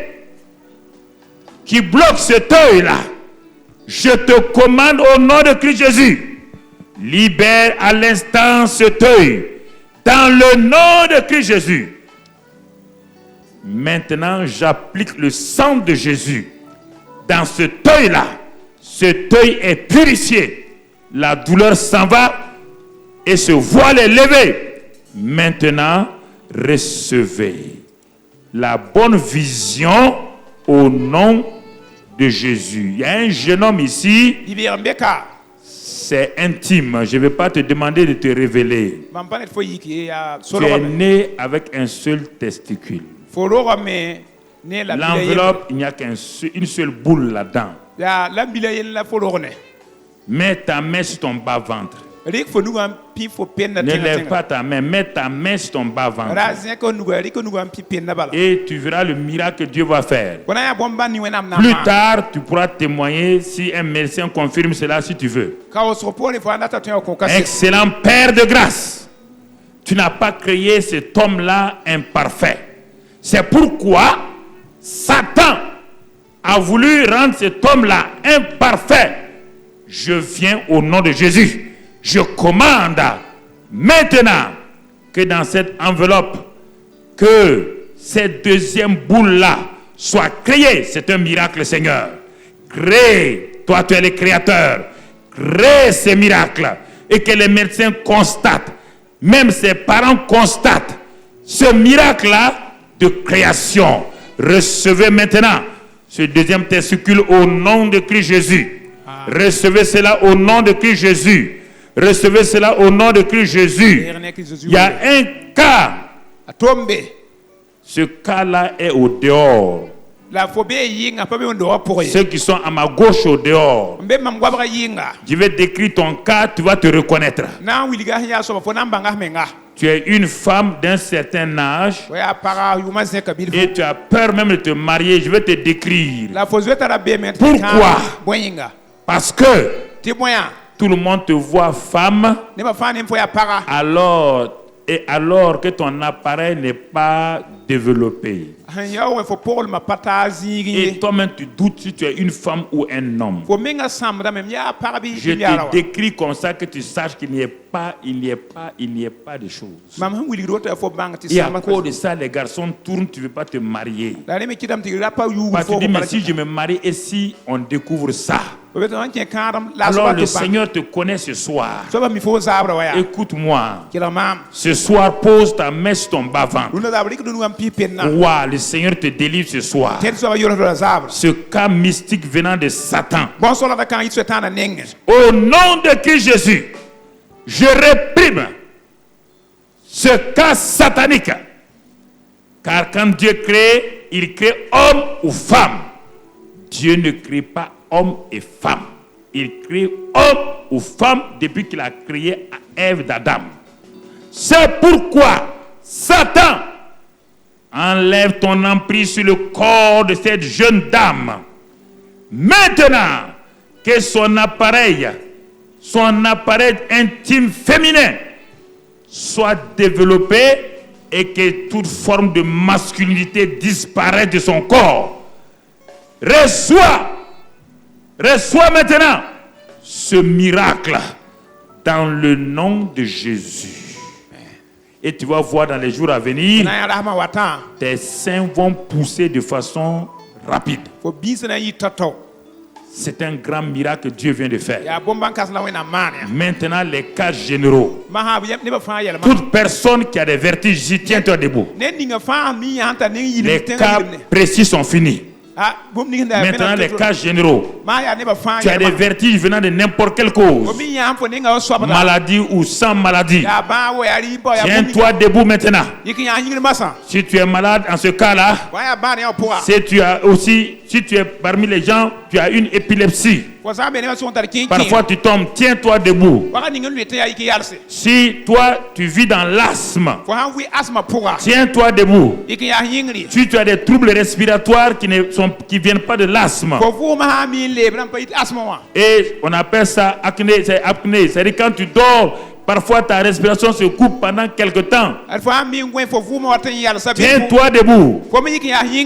A: qui bloque cet œil-là. Je te commande au nom de Christ Jésus, libère à l'instant cet œil, dans le nom de Christ Jésus. Maintenant, j'applique le sang de Jésus dans cet œil-là. Cet œil est purifié. La douleur s'en va et ce voile est levé. Maintenant, recevez la bonne vision au nom de Jésus. Il y a un jeune homme ici. C'est intime. Je ne vais pas te demander de te révéler. Tu es né avec un seul testicule. L'enveloppe, il n'y a qu'une seule boule là-dedans. Mets ta main sur ton bas-ventre. Ne lève pas ta main, mets ta main sur ton bas-ventre. Et tu verras le miracle que Dieu va faire. Plus tard, tu pourras témoigner si un médecin confirme cela si tu veux. Excellent Père de grâce, tu n'as pas créé cet homme-là imparfait. C'est pourquoi Satan a voulu rendre cet homme-là imparfait. Je viens au nom de Jésus. Je commande maintenant que dans cette enveloppe, que cette deuxième boule-là soit créée. C'est un miracle, Seigneur. Crée, toi tu es le créateur. Crée ces miracles et que les médecins constatent, même ses parents constatent ce miracle-là de création. Recevez maintenant ce deuxième testicule au nom de Christ Jésus. Recevez cela au nom de Christ Jésus. Recevez cela au nom de Christ Jésus. Il y a un cas. Ce cas-là est au dehors. Ceux qui sont à ma gauche au dehors. Je vais décrire ton cas, tu vas te reconnaître. Tu es une femme d'un certain âge et tu as peur même de te marier. Je vais te décrire. Pourquoi? Parce que tout le monde te voit femme. Alors Et alors que ton appareil n'est pas développé. Et toi-même tu doutes si tu es une femme ou un homme. Je te décris comme ça que tu saches qu'il n'y ait pas de choses. Et à cause de ça, les garçons tournent, tu ne veux pas te marier. Parce que tu dis, mais si je me marie et si on découvre ça? Alors le Seigneur te connaît ce soir. Écoute-moi. Ce soir, pose ta main sur ton bas-ventre. Wow, le Seigneur te délivre ce soir. Ce cas mystique venant de Satan. Au nom de Christ Jésus, je réprime ce cas satanique. Car quand Dieu crée, il crée homme ou femme. Dieu ne crée pas homme et femme. Il crée homme ou femme depuis qu'il a créé Ève d'Adam. C'est pourquoi Satan enlève ton emprise sur le corps de cette jeune dame. Maintenant que son appareil intime féminin soit développé et que toute forme de masculinité disparaisse de son corps. Reçois maintenant ce miracle dans le nom de Jésus. Et tu vas voir dans les jours à venir, tes seins vont pousser de façon rapide. C'est un grand miracle que Dieu vient de faire. Maintenant, les cas généraux. Toute personne qui a des vertiges, tiens-toi debout. Les cas précis sont finis. Maintenant, les cas généraux. Tu as des vertiges venant de n'importe quelle cause. Maladie ou sans maladie. Tiens-toi debout maintenant. Si tu es malade en ce cas-là, si tu es parmi les gens, tu as une épilepsie. Parfois tu tombes, tiens-toi debout. Si toi tu vis dans l'asthme, tiens-toi debout. Si tu as des troubles respiratoires qui viennent pas de l'asthme, et on appelle ça apnée, c'est-à-dire quand tu dors, parfois ta respiration se coupe pendant quelque temps. Tiens-toi debout.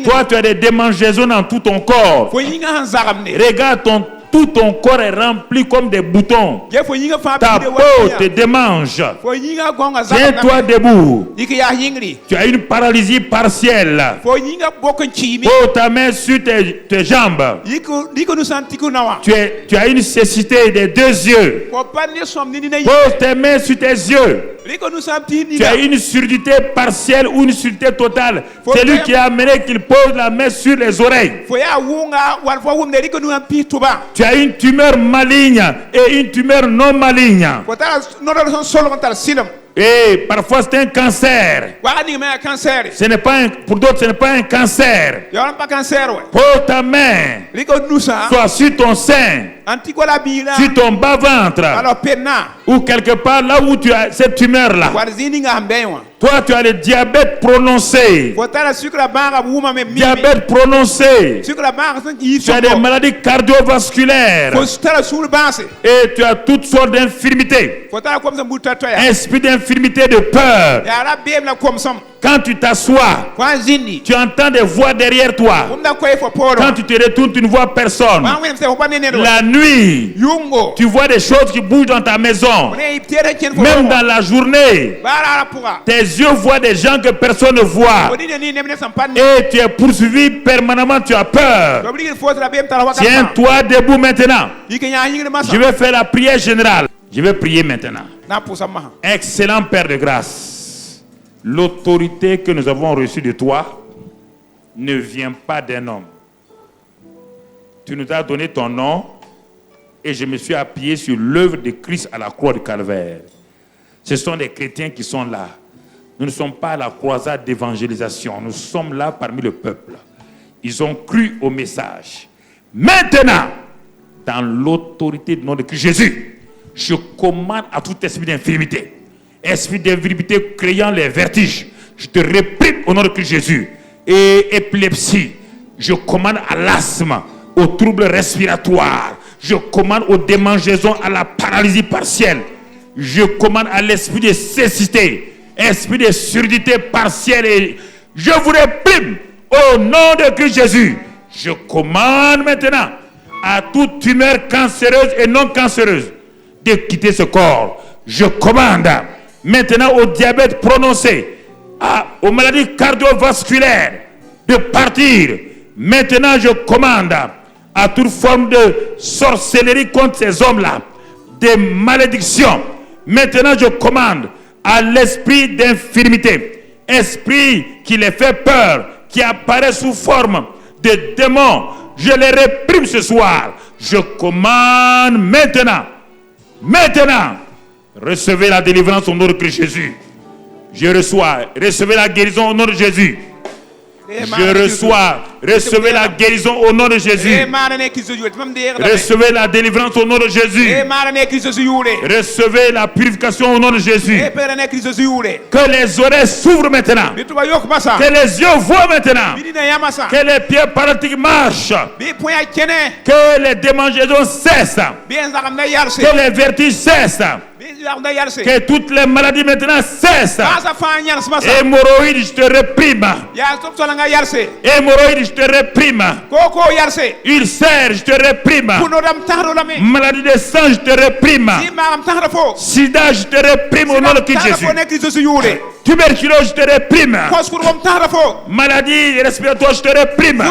A: Toi tu as des démangeaisons dans tout ton corps. Regarde tout ton corps est rempli comme des boutons. Ta peau te démange. Tiens-toi debout. Tu as une paralysie partielle. Pose ta main sur tes jambes. Tu as une cécité des deux yeux. Pose tes mains sur tes yeux. Tu as une surdité partielle ou une surdité totale. C'est lui qui a amené qu'il pose la main sur les oreilles. Tu as une tumeur maligne et une tumeur non maligne. Et parfois c'est un cancer. Pour d'autres ce n'est pas un cancer. Pose ta main soit sur ton sein, sur ton bas-ventre, ou quelque part là où tu as cette tumeur là. Toi tu as le diabète prononcé. Diabète prononcé. Tu as des maladies cardiovasculaires. Et tu as toutes sortes d'infirmités. Esprit d'infirmité, de peur. Quand tu t'assois, tu entends des voix derrière toi. Quand tu te retournes, tu ne vois personne. La nuit, tu vois des choses qui bougent dans ta maison. Même dans la journée, tes yeux voient des gens que personne ne voit. Et tu es poursuivi permanemment, tu as peur. Tiens-toi debout maintenant. Je vais faire la prière générale. Je vais prier maintenant. Excellent Père de grâce, l'autorité que nous avons reçue de toi ne vient pas d'un homme. Tu nous as donné ton nom et je me suis appuyé sur l'œuvre de Christ à la croix du Calvaire. Ce sont les chrétiens qui sont là. Nous ne sommes pas à la croisade d'évangélisation. Nous sommes là parmi le peuple. Ils ont cru au message. Maintenant, dans l'autorité du nom de Christ Jésus, je commande à tout esprit d'infirmité, esprit d'infirmité créant les vertiges, je te réprime au nom de Christ Jésus. Et épilepsie, je commande à l'asthme, aux troubles respiratoires, je commande aux démangeaisons, à la paralysie partielle, je commande à l'esprit de cécité, esprit de surdité partielle, et je vous réprime au nom de Christ Jésus. Je commande maintenant à toute tumeur cancéreuse et non cancéreuse de quitter ce corps. Je commande maintenant au diabète prononcé, aux maladies cardiovasculaires de partir. Maintenant, je commande à toute forme de sorcellerie contre ces hommes-là, des malédictions. Maintenant, je commande à l'esprit d'infirmité, esprit qui les fait peur, qui apparaît sous forme de démons. Je les réprime ce soir. Je commande maintenant, recevez la délivrance au nom de Christ Jésus. Je reçois, recevez la guérison au nom de Jésus. Je reçois, recevez la guérison au nom de Jésus. Recevez la délivrance au nom de Jésus. Recevez la purification au nom de Jésus. Que les oreilles s'ouvrent maintenant. Que les yeux voient maintenant. Que les pieds paralytiques marchent. Que les démangeaisons cessent. Que les vertiges cessent. Que toutes les maladies maintenant cessent. Hémorroïdes, je te réprime. Hémorroïdes, je te réprime. Ulcère, je te réprime. Maladie de sang, je te réprime. Sida, je te réprime au nom de Christ Jésus. Tuberculose, je te réprime. Maladie respiratoire, je te réprime.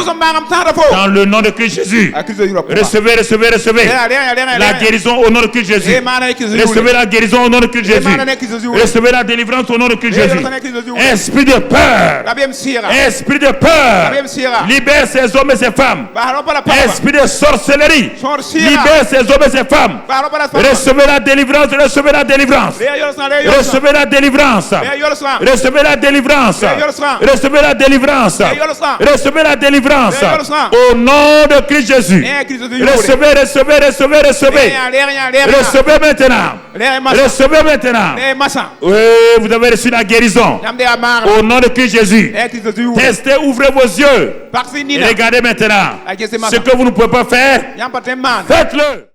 A: Dans le nom de Christ Jésus. Recevez, recevez, recevez la guérison au nom de Christ Jésus. Recevez la guérison au nom de Christ Jésus. Recevez la délivrance au nom de Christ Jésus. Esprit de peur. Esprit de peur. Libère ces hommes et ces femmes. Esprit de sorcellerie. Libère ces hommes et ces femmes. Recevez la délivrance. Recevez la délivrance. Recevez la délivrance. Recevez la délivrance. Recevez la délivrance. Recevez la délivrance. Au nom de Christ Jésus. Recevez, recevez, recevez, recevez. Recevez maintenant. Recevez maintenant. Oui, vous avez reçu la guérison. Au nom de Christ Jésus. Testez, ouvrez vos yeux. Et regardez maintenant. Ce que vous ne pouvez pas faire, faites-le.